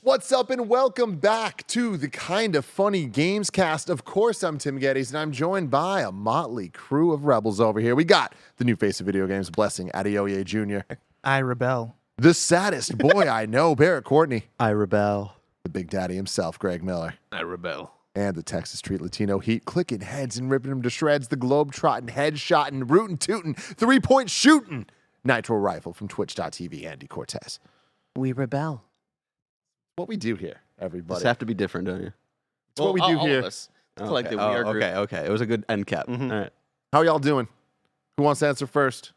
What's up and welcome back to the Kinda Funny Gamescast. Of course, I'm Tim Geddes and I'm joined by a motley crew of rebels over here. We got the new face of video games, Blessing Adeoye Jr. I rebel. The saddest boy I know, Barrett Courtney. I rebel. The big daddy himself, Greg Miller. I rebel. And the Texas Street Latino Heat, clicking heads and ripping them to shreds. The globe-trotting, head-shotting, rootin' tootin', three-point shooting Nitro Rifle from Twitch.tv, Andy Cortez. We rebel. What we do here, everybody. Just have to be different, don't you? It's what we do here. It's like the we are group. Okay. It was a good end cap. Mhm. All right. How y'all doing? Who wants to answer first?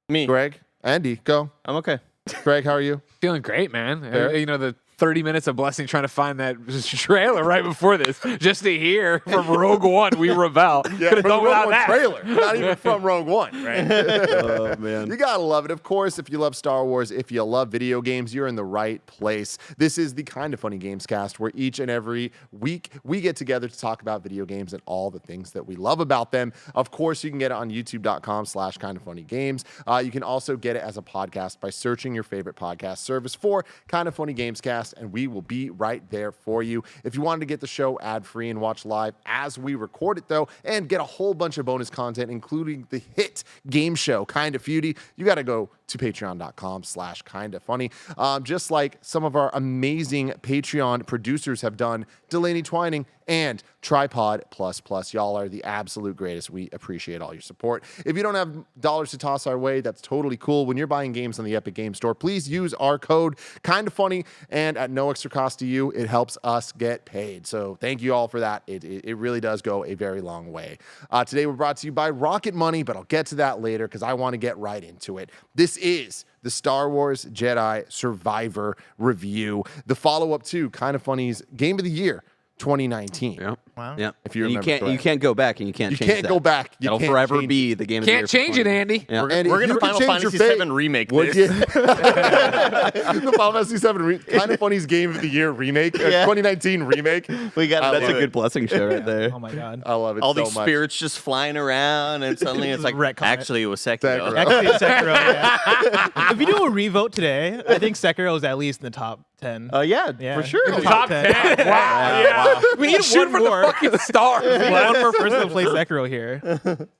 Me. Greg? Andy, go. I'm okay. Greg, how are you? Feeling great, man. Fair. You know, the 30 minutes of Blessing trying to find that trailer right before this, just to hear from Rogue One, we rebel. Could have done without that. Trailer. Not even from Rogue One, right? Oh, man. You gotta love it. Of course, if you love Star Wars, if you love video games, you're in the right place. This is the Kinda Funny Gamescast, where each and every week we get together to talk about video games and all the things that we love about them. Of course, you can get it on youtube.com/kindafunnygames. You can also get it as a podcast by searching your favorite podcast service for Kinda Funny Gamescast, and we will be right there for you. If you wanted to get the show ad-free and watch live as we record it, though, and get a whole bunch of bonus content, including the hit game show, Kinda Feudy, you got to go to patreon.com/kindafunny. Just like some of our amazing Patreon producers have done, Delaney Twining and Tripod Plus. Y'all are the absolute greatest. We appreciate all your support. If you don't have dollars to toss our way, that's totally cool. When you're buying games on the Epic Game Store, please use our code KindaFunny, and at no extra cost to you, it helps us get paid. So thank you all for that. It really does go a very long way. Today we're brought to you by Rocket Money, but I'll get to that later because I want to get right into it. This is the Star Wars Jedi Survivor review, the follow-up to Kinda Funny's Game of the Year 2019. Yep. Wow. Yep. If you And remember you can't go back and you can't You change can't that. go back. You That'll can't forever change be the game of the year. Can't change it, Andy. Yeah. Andy, We're you going to can Final change your Fantasy fate. VII remake Would this. you? The Final Fantasy VII Kinda Funny's Game of the Year remake, 2019 remake. We got That's a it. good Blessing show right there. Oh my god. I love it All so these much. spirits just flying around, and suddenly it's like, Retcon it. actually, it was Sekiro. Sekiro. Actually, it's Sekiro. Yeah. If you do a revote today, I think Sekiro is at least in the top 10. Yeah, Yeah. for sure. In the Top 10. Wow. Yeah. We need to shoot for more. the fucking stars. One more person to play Sekiro here.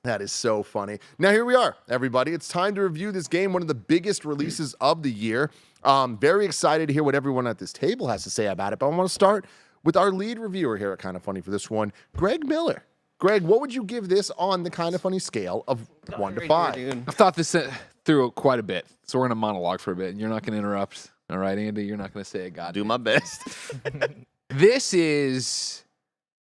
That is so funny. Now here we are, everybody. It's time to review this game, one of the biggest releases of the year. Very excited to hear what everyone at this table has to say about it, but I want to start with our lead reviewer here at Kinda Funny for this one, Greg Miller. Greg, what would you give this on the Kinda Funny scale of 1 to 5? I've thought this through quite a bit, so we're going to monologue for a bit, and you're not going to interrupt. All right, Andy? You're not going to say a god. Do my best. This is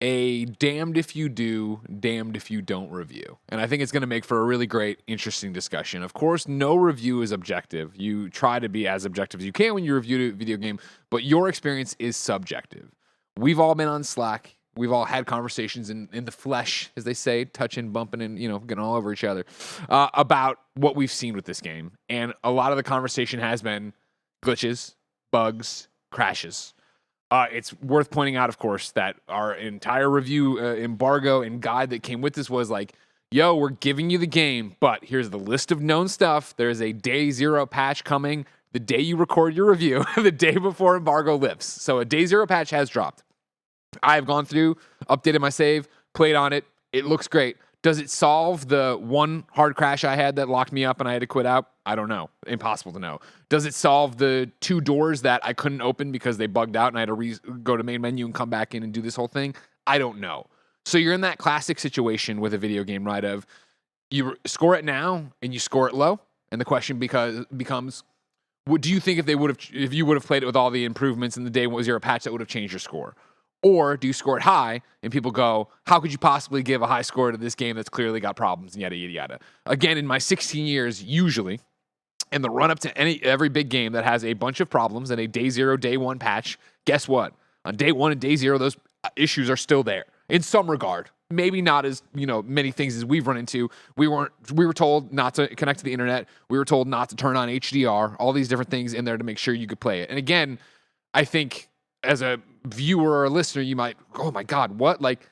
a damned if you do, damned if you don't review. And I think it's going to make for a really great, interesting discussion. Of course, no review is objective. You try to be as objective as you can when you review a video game, but your experience is subjective. We've all been on Slack. We've all had conversations in the flesh, as they say, touching, bumping, and getting all over each other about what we've seen with this game. And a lot of the conversation has been glitches, bugs, crashes. It's worth pointing out, of course, that our entire review embargo and guide that came with this was like, yo, we're giving you the game, but here's the list of known stuff. There's a day 0 patch coming the day you record your review, the day before embargo lifts. So a day 0 patch has dropped. I have gone through, updated my save, played on it. It looks great. Does it solve the one hard crash I had that locked me up and I had to quit out? I don't know. Impossible to know. Does it solve the 2 doors that I couldn't open because they bugged out and I had to go to main menu and come back in and do this whole thing? I don't know. So you're in that classic situation with a video game, right, of you score it now and you score it low, and the question becomes, what do you think if you would have played it with all the improvements in the day 0 patch that would have changed your score? Or do you score it high and people go, how could you possibly give a high score to this game that's clearly got problems and yada, yada, yada? Again, in my 16 years, usually, in the run-up to every big game that has a bunch of problems and a day 0, day 1 patch, guess what? On day 1 and day 0, those issues are still there in some regard. Maybe not as many things as we've run into. We were told not to connect to the internet. We were told not to turn on HDR. All these different things in there to make sure you could play it. And again, I think as a viewer or a listener, you might, oh my God, what? Like,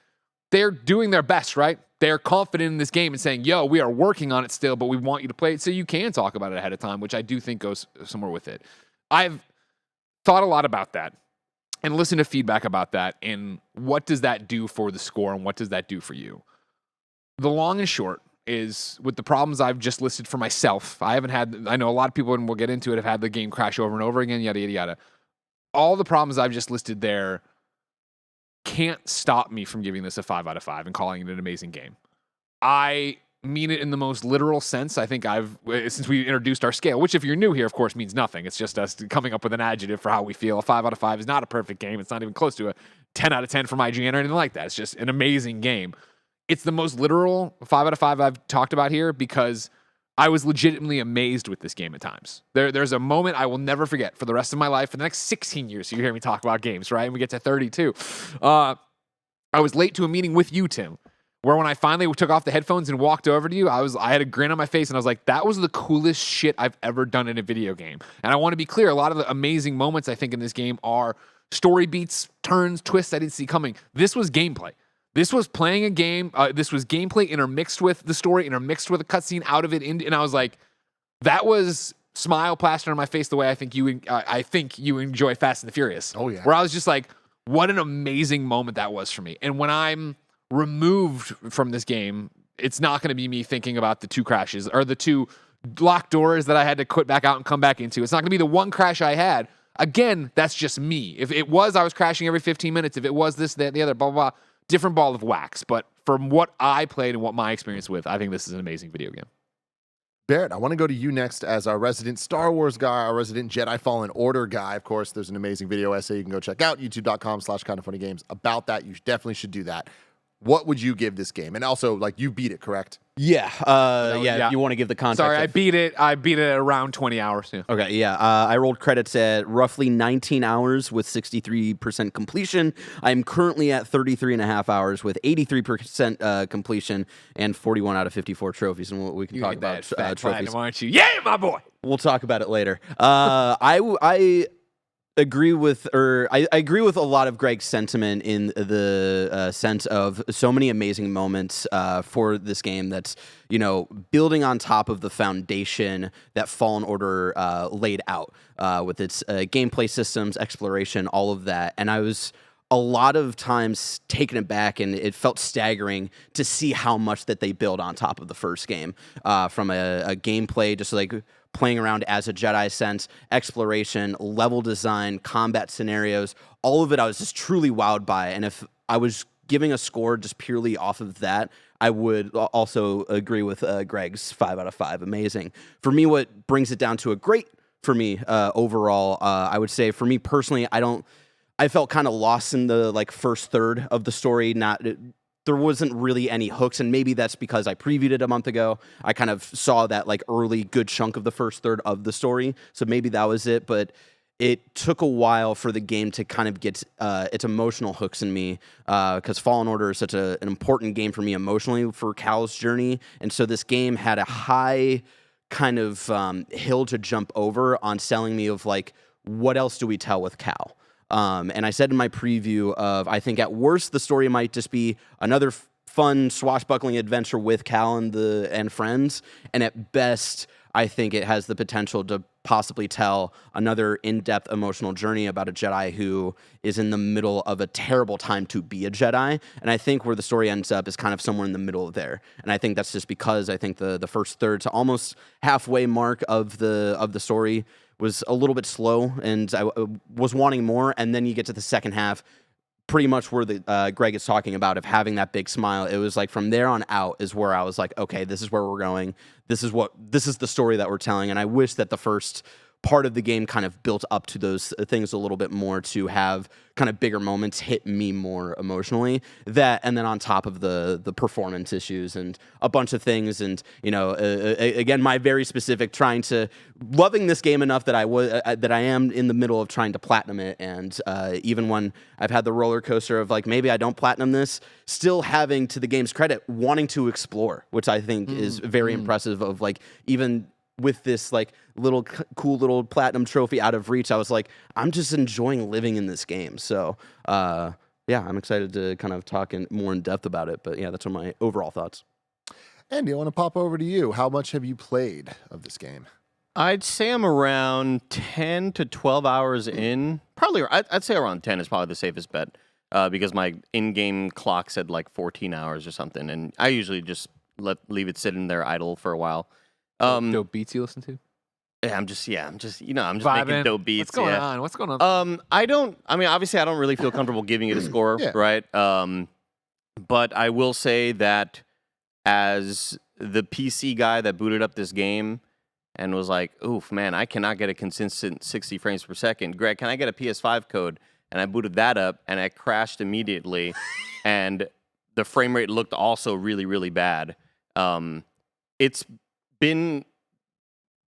they're doing their best, right? They're confident in this game and saying, yo, we are working on it still, but we want you to play it so you can talk about it ahead of time, which I do think goes somewhere with it. I've thought a lot about that and listened to feedback about that and what does that do for the score and what does that do for you. The long and short is with the problems I've just listed for myself. I know a lot of people, and we'll get into it, have had the game crash over and over again, yada, yada, yada. All the problems I've just listed there can't stop me from giving this a 5 out of 5 and calling it an amazing game. I mean it in the most literal sense. I think since we introduced our scale, which if you're new here, of course, means nothing. It's just us coming up with an adjective for how we feel. A 5 out of 5 is not a perfect game. It's not even close to a 10 out of 10 from IGN or anything like that. It's just an amazing game. It's the most literal 5 out of 5 I've talked about here because I was legitimately amazed with this game at times. There's a moment I will never forget for the rest of my life, for the next 16 years. You hear me talk about games, right? And we get to 32. I was late to a meeting with you, Tim, where when I finally took off the headphones and walked over to you, I had a grin on my face and I was like, that was the coolest shit I've ever done in a video game. And I want to be clear, a lot of the amazing moments I think in this game are story beats, turns, twists I didn't see coming. This was gameplay. This was playing a game. This was gameplay intermixed with the story, intermixed with a cutscene out of it. And I was like, that was smile plastered on my face the way I think you enjoy Fast and the Furious. Oh, yeah. Where I was just like, what an amazing moment that was for me. And when I'm removed from this game, it's not going to be me thinking about the 2 crashes or the 2 locked doors that I had to quit back out and come back into. It's not going to be the 1 crash I had. Again, that's just me. If it was, I was crashing every 15 minutes. If it was this, that, the other, blah, blah, blah. Different ball of wax, but from what I played and what my experience with, I think this is an amazing video game. Barrett, I want to go to you next as our resident Star Wars guy, our resident Jedi Fallen Order guy. Of course, there's an amazing video essay you can go check out, youtube.com/KindaFunnyGames about that. You definitely should do that. What would you give this game? And also, like, you beat it, correct? Yeah. yeah. If you want to give the context. Sorry, I beat it at around 20 hours. Yeah. Okay, yeah. I rolled credits at roughly 19 hours with 63% completion. I'm currently at 33 and a half hours with 83% completion and 41 out of 54 trophies. And we can talk about fat trophies. platinum, aren't you? Yeah, my boy. We'll talk about it later. I agree with, I agree with a lot of Greg's sentiment in the sense of so many amazing moments for this game that's, building on top of the foundation that Fallen Order laid out with its gameplay systems, exploration, all of that. And I was a lot of times taken aback, and it felt staggering to see how much that they build on top of the first game from a gameplay, just like playing around as a Jedi sense, exploration, level design, combat scenarios, all of it I was just truly wowed by. And if I was giving a score just purely off of that, I would also agree with Greg's 5 out of 5. Amazing. For me, what brings it down to a great for me overall, I would say for me personally, I felt kind of lost in the first third of the story. There wasn't really any hooks, and maybe that's because I previewed it a month ago. I kind of saw that early good chunk of the first third of the story, so maybe that was it. But it took a while for the game to kind of get its emotional hooks in me, because Fallen Order is such an important game for me emotionally for Cal's journey, and so this game had a high kind of hill to jump over on selling me of what else do we tell with Cal. And I said in my preview of, I think at worst the story might just be another fun swashbuckling adventure with Cal and friends, and at best I think it has the potential to possibly tell another in-depth emotional journey about a Jedi who is in the middle of a terrible time to be a Jedi. And I think where the story ends up is kind of somewhere in the middle of there. And I think that's just because I think the first third to almost halfway mark of the story was a little bit slow, and I was wanting more. And then you get to the second half, pretty much where Greg is talking about of having that big smile. It was from there on out is where I was like, okay, this is where we're going. This is the story that we're telling. And I wish that the first part of the game kind of built up to those things a little bit more to have kind of bigger moments hit me more emotionally. That, and then on top of the performance issues and a bunch of things, and again, my very specific loving this game enough that I am in the middle of trying to platinum it, and even when I've had the roller coaster of maybe I don't platinum this, still having, to the game's credit, wanting to explore, which I think is very impressive. Of even with this cool little platinum trophy out of reach, I was I'm just enjoying living in this game. So yeah, I'm excited to kind of talk more in depth about it. But yeah, that's one of my overall thoughts. Andy, I want to pop over to you. How much have you played of this game? I'd say I'm around 10 to 12 hours in. Probably, I'd say around 10 is probably the safest bet because my in-game clock said like 14 hours or something, and I usually just leave it sitting there idle for a while. Dope beats you listen to? I'm just making Vibing. dope beats. What's going on? What's going on? I mean, obviously, I don't really feel comfortable giving it a score, Yeah. right? But I will say that as the PC guy that booted up this game and was like, oof, man, I cannot get a consistent 60 frames per second. Greg, can I get a PS5 code? And I booted that up, and I crashed immediately, and the frame rate looked also really, really bad. It's been,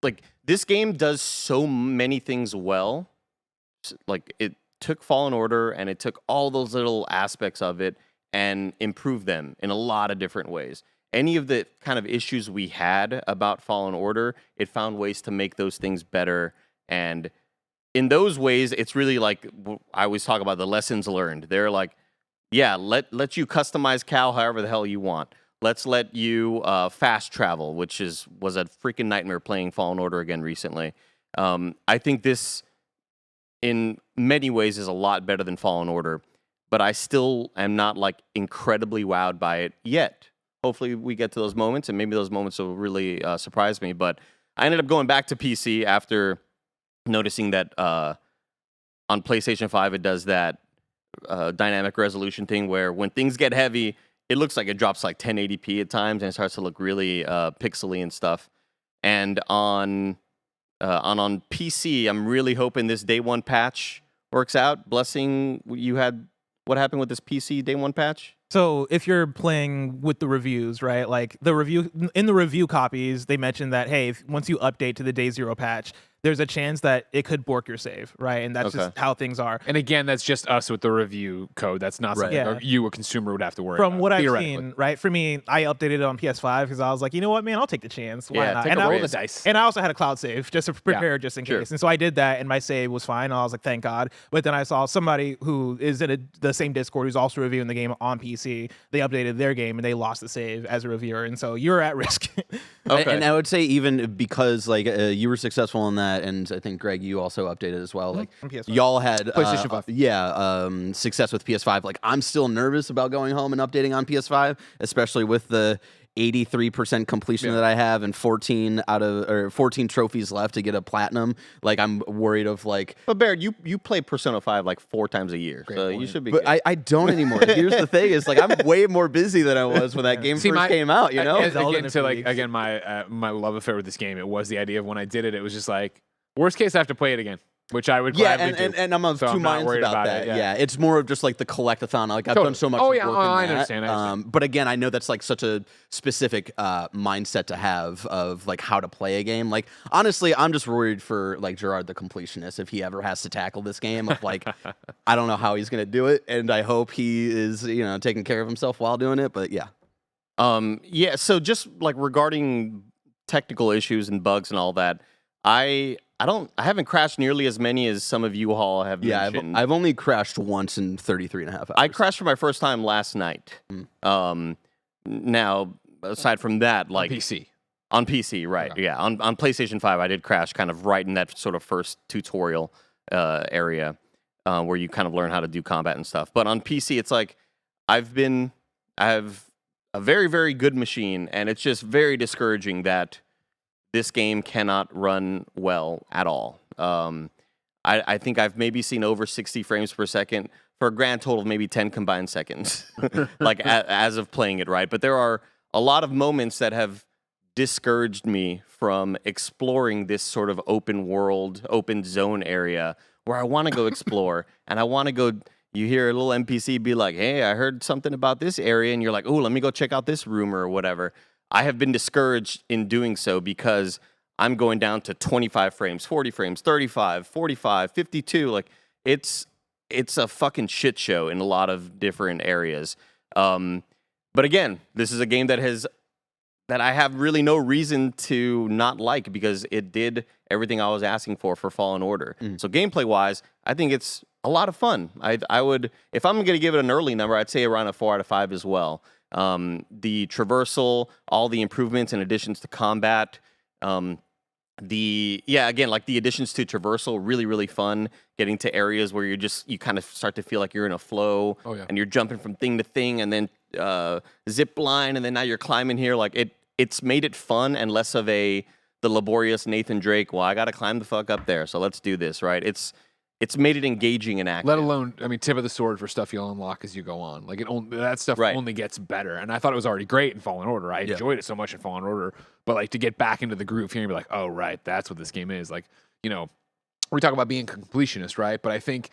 like, this game does so many things well. Like, it took Fallen Order, and it took all those little aspects of it and improved them in a lot of different ways. Any of the kind of issues we had about Fallen Order, it found ways to make those things better. And in those ways, it's really like, I always talk about the lessons learned. They're like, yeah, let you customize Cal however the hell you want. Let's let you fast travel, which was a freaking nightmare playing Fallen Order again recently. I think this, in many ways, is a lot better than Fallen Order, but I still am not like incredibly wowed by it yet. Hopefully we get to those moments, and maybe those moments will really surprise me. But I ended up going back to PC after noticing that on PlayStation 5 it does that dynamic resolution thing where when things get heavy, it looks like it drops like 1080p at times, and it starts to look really pixely and stuff. And on PC, I'm really hoping this day one patch works out. Blessing, what happened with this PC day one patch? So if you're playing with the reviews, right? Like the review copies, they mentioned that, hey, once you update to the day 0 patch, there's a chance that it could bork your save, right? And that's just how things are. And again, that's just us with the review code. That's not something Yeah. you, a consumer, would have to worry From about. what I've seen, right? For me, I updated it on PS5 because I was like, you know what, man, I'll take the chance. Why not? Take And a I roll was- the dice. And I also had a cloud save just to prepare just in sure. case. And so I did that, and my save was fine. And I was like, thank God. But then I saw somebody who is in the same Discord who's also reviewing the game on PC. They updated their game, and they lost the save as a reviewer. And so you're at risk. Okay. And I would say even because like you were successful in that, and I think Greg, you also updated as well. Like On PS5. y'all had PlayStation 5. success with PS5. Like I'm still nervous about going home and updating on PS5, especially with the 83% completion that I have and 14 trophies left to get a platinum. Like I'm worried of like. But Baird, you play Persona 5 like 4 times a year, so you should be. But good. I don't anymore. Here's the thing: is like I'm way more busy than I was when that game first came out. You know, Zelda in a few weeks. My love affair with this game, it was the idea of when I did it, it was just like, worst case, I have to play it again, which I would gladly do. and I'm of So two I'm not minds worried about about that. it, yeah. It's more of just like the collectathon. Like I've Totally. done so much Oh, work yeah, in I that. understand. But again, I know that's like such a specific mindset to have of like how to play a game. Like honestly, I'm just worried for like Gerard the completionist if he ever has to tackle this game. Of like, I don't know how he's gonna do it, and I hope he is taking care of himself while doing it. But yeah. So just like regarding technical issues and bugs and all that, I haven't crashed nearly as many as some of you all have mentioned. I've only crashed once in 33 and a half hours. I crashed for my first time last night. Now, aside from that, like PC. on PC, right? Okay. Yeah, on PlayStation 5, I did crash kind of right in that sort of first tutorial area where you kind of learn how to do combat and stuff. But on PC, it's like I have a very, very good machine, and it's just very discouraging that this game cannot run well at all. I think I've maybe seen over 60 frames per second for a grand total of maybe 10 combined seconds, like as of playing it, right? But there are a lot of moments that have discouraged me from exploring this sort of open world, open zone area where I want to go explore, and I want to go. You hear a little NPC be like, hey, I heard something about this area, and you're like, oh, let me go check out this room or whatever. I have been discouraged in doing so because I'm going down to 25 frames, 40 frames, 35, 45, 52. Like, it's a fucking shit show in a lot of different areas. But again, this is a game that I have really no reason to not like because it did everything I was asking for Fallen Order. So gameplay-wise, I think it's a lot of fun. I would, if I'm going to give it an early number, I'd say around a 4 out of 5 as well. The traversal, all the improvements and additions to combat, again, like the additions to traversal, really fun. Getting to areas where you kind of start to feel like you're in a flow, and you're jumping from thing to thing, and then zip line, and then now you're climbing here. Like it's made it fun and less of the laborious Nathan Drake. Well, I got to climb the fuck up there, so let's do this, right? It's made it engaging and active. Let alone, I mean, tip of the sword for stuff you'll unlock as you go on. Like that stuff only gets better. And I thought it was already great in Fallen Order. I enjoyed it so much in Fallen Order. But like to get back into the groove here and be like, oh right, that's what this game is. Like, you know, we talk about being a completionist, right? But I think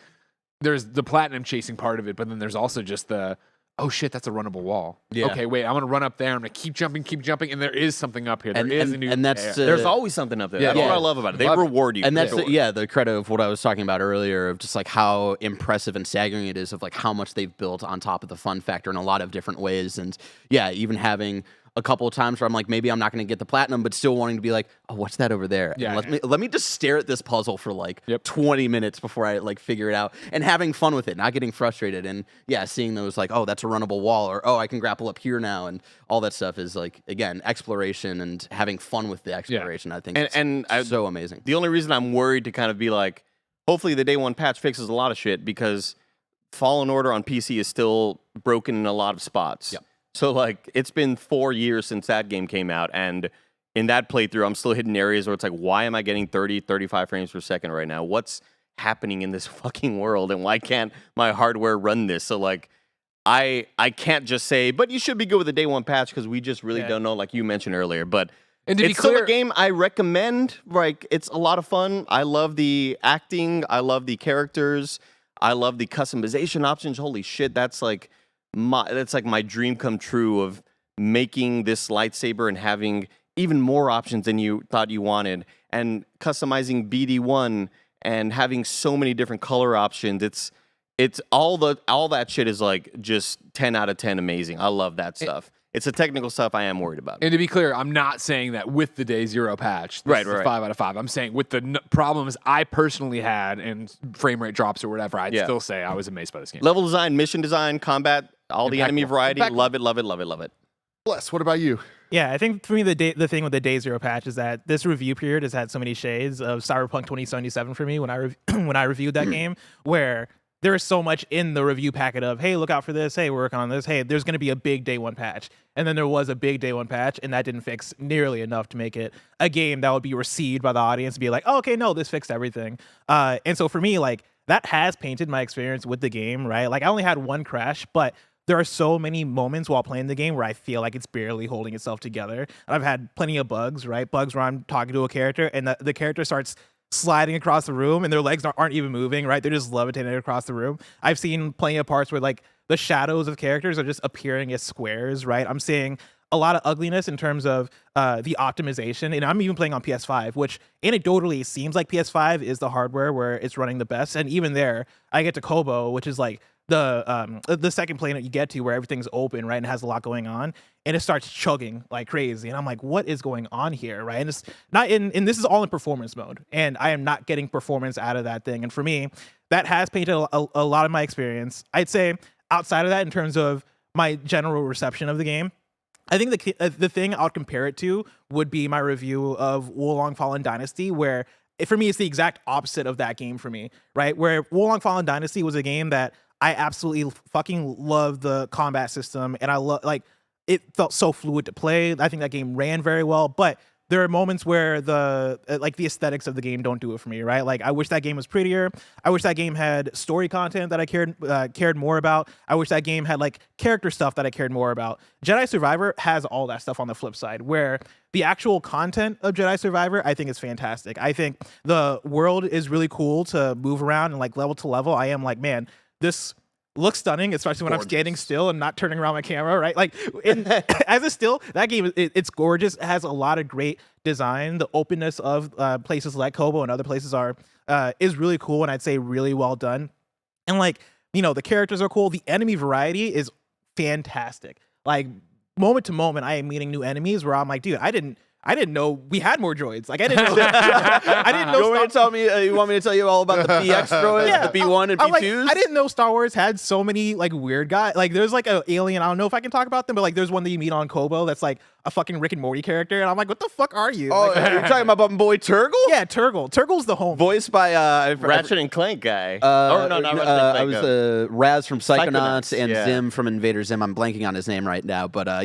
there's the platinum chasing part of it, but then there's also just the, oh shit, that's a runnable wall. Yeah. Okay, wait, I'm gonna run up there. I'm gonna keep jumping, and there is something up here. There is a new. And that's There's always something up there. That's what I love about it. They reward you. And that's the credit of what I was talking about earlier, of just like how impressive and staggering it is of like how much they've built on top of the fun factor in a lot of different ways. And yeah, even having a couple of times where I'm like, maybe I'm not going to get the platinum, but still wanting to be like, oh, what's that over there? Yeah, And let me just stare at this puzzle for like 20 minutes before I like figure it out, and having fun with it, not getting frustrated. And yeah, seeing those like, oh, that's a runnable wall, or oh, I can grapple up here now, and all that stuff is like, again, exploration and having fun with the exploration. I think it's so amazing. The only reason I'm worried to kind of be like, hopefully the day one patch fixes a lot of shit, because Fallen Order on PC is still broken in a lot of spots. Yep. So, like, it's been 4 years since that game came out, and in that playthrough, I'm still hitting areas where it's like, why am I getting 30, 35 frames per second right now? What's happening in this fucking world, and why can't my hardware run this? So, like, I can't just say, but you should be good with the day one patch, because we just really don't know, like you mentioned earlier. But and to be it's still clear, a game I recommend. Like, it's a lot of fun. I love the acting. I love the characters. I love the customization options. Holy shit, that's like my dream come true of making this lightsaber and having even more options than you thought you wanted, and customizing BD1 and having so many different color options. It's all that shit is like just 10 out of 10 amazing. I love that stuff. It's the technical stuff I am worried about. And to be clear, I'm not saying that with the day zero patch, this is a 5 out of 5. I'm saying with the problems I personally had and frame rate drops or whatever, I'd still say I was amazed by this game. Level design, mission design, combat, all the enemy variety, Impeccable. love it. Bless, what about you? Yeah, I think for me the thing with the day zero patch is that this review period has had so many shades of Cyberpunk 2077 for me when I reviewed that game, where there is so much in the review packet of, hey, look out for this, hey, we're working on this, hey, there's going to be a big day one patch. And then there was a big day one patch, and that didn't fix nearly enough to make it a game that would be received by the audience and be like, oh, okay, no, this fixed everything. And so for me, like, that has painted my experience with the game, right? Like, I only had one crash, but there are so many moments while playing the game where I feel like it's barely holding itself together. I've had plenty of bugs, right? Bugs where I'm talking to a character, and the character starts sliding across the room and their legs aren't even moving, right? They're just levitating across the room. I've seen plenty of parts where like the shadows of characters are just appearing as squares, right? I'm seeing a lot of ugliness in terms of the optimization, and I'm even playing on PS5, which anecdotally seems like PS5 is the hardware where it's running the best. And even there, I get to Kobo, which is like the second plane that you get to where everything's open, right, and has a lot going on, and it starts chugging like crazy, and I'm like, what is going on here, right? And it's not in this is all in performance mode, and I am not getting performance out of that thing. And for me, that has painted a lot of my experience. I'd say outside of that, in terms of my general reception of the game, I think the thing I'll compare it to would be my review of Wulong Fallen Dynasty, where for me it's the exact opposite of that game for me, right? Where Wulong Fallen Dynasty was a game that I absolutely fucking love the combat system, and I love, like, it felt so fluid to play. I think that game ran very well, but there are moments where the aesthetics of the game don't do it for me, right? Like, I wish that game was prettier. I wish that game had story content that I cared more about. I wish that game had like character stuff that I cared more about. Jedi Survivor has all that stuff on the flip side, where the actual content of Jedi Survivor, I think, is fantastic. I think the world is really cool to move around and like level to level. I am like, man, this looks stunning, especially when I'm standing still and not turning around my camera, right? Like, as a still, that game, it's gorgeous. It has a lot of great design. The openness of places like Kobo and other places is really cool, and I'd say really well done. And like, you know, the characters are cool. The enemy variety is fantastic. Like, moment to moment, I am meeting new enemies where I'm like, dude, I didn't I didn't know we had more droids. Like I didn't know. I didn't know. You want me to tell you all about the PX droids, the B1 and B2s? I didn't know Star Wars had so many like weird guys. Like there's like an alien. I don't know if I can talk about them, but like there's one that you meet on Kobo that's like a fucking Rick and Morty character, and I'm like, what the fuck are you? Oh, Like, you're talking about my boy Turgle? yeah, Turgle. Turgle's the home. Voiced by Ratchet and Clank guy. no, not Ratchet and I Clank. was Raz from Psychonauts and yeah. Zim from Invader Zim. I'm blanking on his name right now, but I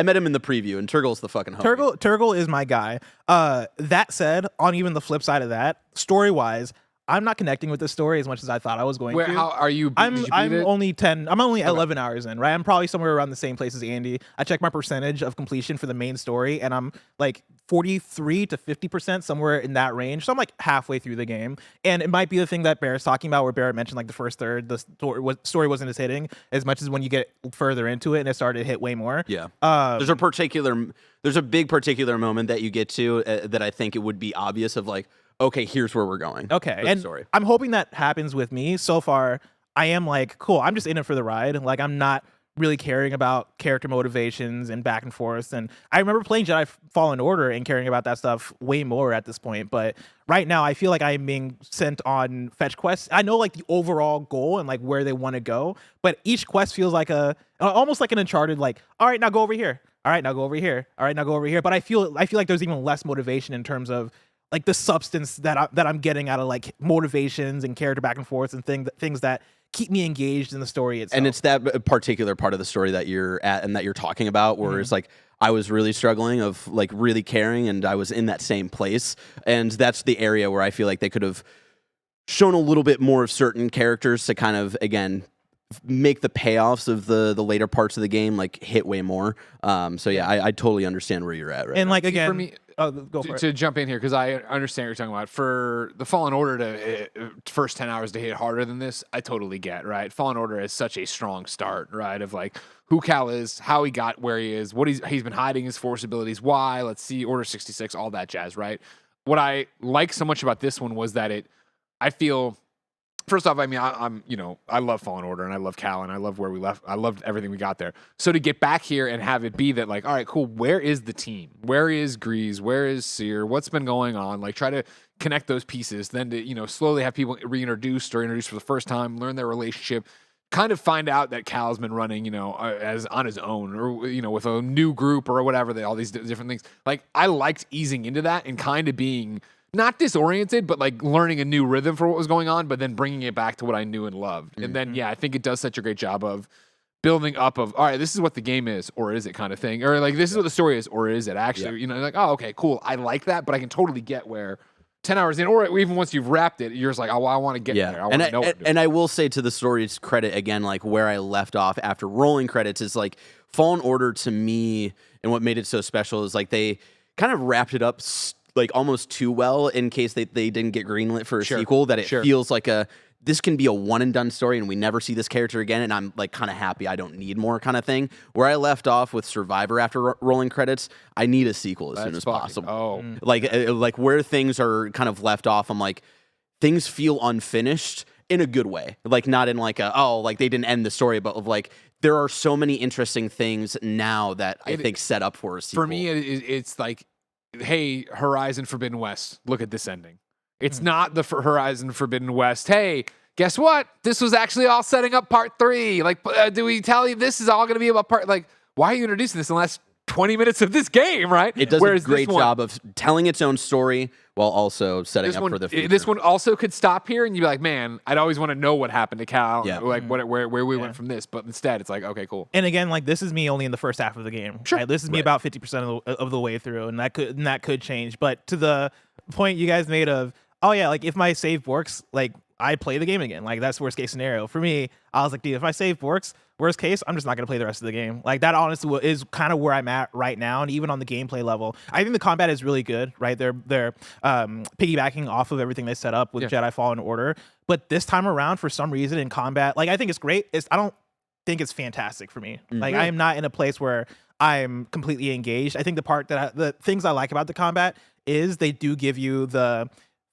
met him in the preview, and Turgle's the fucking homie. Turgle is my guy. That said, on even the flip side of that, story-wise, I'm not connecting with this story as much as I thought I was going to. How are you? I'm did you beat it? only 10. I'm only 11 hours in, right? I'm probably somewhere around the same place as Andy. I checked my percentage of completion for the main story, and I'm like 43 to 50%, somewhere in that range. So I'm like halfway through the game, and it might be the thing that Barrett's talking about, where Barrett mentioned like the first third, the story wasn't as hitting as much as when you get further into it, and it started to hit way more. Yeah. There's a big particular moment that you get to that I think it would be obvious of like, okay, here's where we're going. Okay, with and the story. I'm hoping that happens with me. So far, I am like, cool, I'm just in it for the ride. Like, I'm not really caring about character motivations and back and forth. And I remember playing Jedi Fallen Order and caring about that stuff way more at this point. But right now, I feel like I'm being sent on fetch quests. I know like the overall goal and like where they want to go, but each quest feels like almost like an Uncharted. Like, all right, now go over here. All right, now go over here. All right, now go over here. But I feel like there's even less motivation in terms of like the substance that I'm getting out of like motivations and character back and forth and things that keep me engaged in the story itself. And it's that particular part of the story that you're at and that you're talking about, where it's like I was really struggling of like really caring, and I was in that same place, and that's the area where I feel like they could have shown a little bit more of certain characters to kind of again make the payoffs of the later parts of the game like hit way more. So yeah, I totally understand where you're at right and now. like again, for me, go for it. to jump in here because I understand what you're talking about. For the Fallen Order to first 10 hours to hit harder than this, I totally get, right? Fallen Order is such a strong start, right? Of like who Cal is, how he got where he is, what he's been hiding his Force abilities, why, let's see, Order 66, all that jazz, right? What I like so much about this one was that I feel, first off, I mean, I love Fallen Order and I love Cal and I love where we left. I loved everything we got there. So to get back here and have it be that, like, all right, cool. Where is the team? Where is Grease? Where is Seer? What's been going on? Like, try to connect those pieces. Then to slowly have people reintroduced or introduced for the first time, learn their relationship. Kind of find out that Cal's been running, as on his own, or with a new group or whatever. All these different things. Like, I liked easing into that and kind of being not disoriented, but like learning a new rhythm for what was going on, but then bringing it back to what I knew and loved. And then, I think it does such a great job of building up of, all right, this is what the game is, or is it kind of thing, or like this is what the story is, or is it actually, like, oh, okay, cool, I like that, but I can totally get where 10 hours in, or even once you've wrapped it, you're just like, oh, I want to get there. I want to know what to do. And I will say to the story's credit again, like where I left off after rolling credits is like Fallen Order to me, and what made it so special is like they kind of wrapped it up like almost too well in case they didn't get greenlit for a sequel, that it feels like this can be a one and done story and we never see this character again, and I'm like kind of happy I don't need more kind of thing. Where I left off with Survivor after rolling credits, I need a sequel as soon as possible. Oh, like where things are kind of left off, I'm like, things feel unfinished in a good way, like not in like like they didn't end the story, but of like there are so many interesting things now that I think set up for a sequel. For me, it's like, hey, Horizon Forbidden West, look at this ending. It's not the Horizon Forbidden West, hey, guess what? This was actually all setting up part 3. Like, do we tell you this is all going to be about part, like, why are you introducing this in the last 20 minutes of this game, right? It does a great job of telling its own story while also setting up for the future. This one also could stop here and you'd be like, man, I'd always want to know what happened to Cal, like where we went from this. But instead, it's like, okay, cool. And again, like this is me only in the first half of the game. Sure. Right? This is me about 50% of the way through, and that could change. But to the point you guys made of, oh yeah, like if my save works, like I play the game again. Like that's worst case scenario. For me, I was like, dude, if my save works, worst case, I'm just not going to play the rest of the game. Like that honestly is kind of where I'm at right now. And even on the gameplay level, I think the combat is really good, right? They're piggybacking off of everything they set up with Jedi Fallen Order. But this time around, for some reason in combat, like I think it's great. I don't think it's fantastic for me. Like I am not in a place where I'm completely engaged. I think the things I like about the combat is they do give you the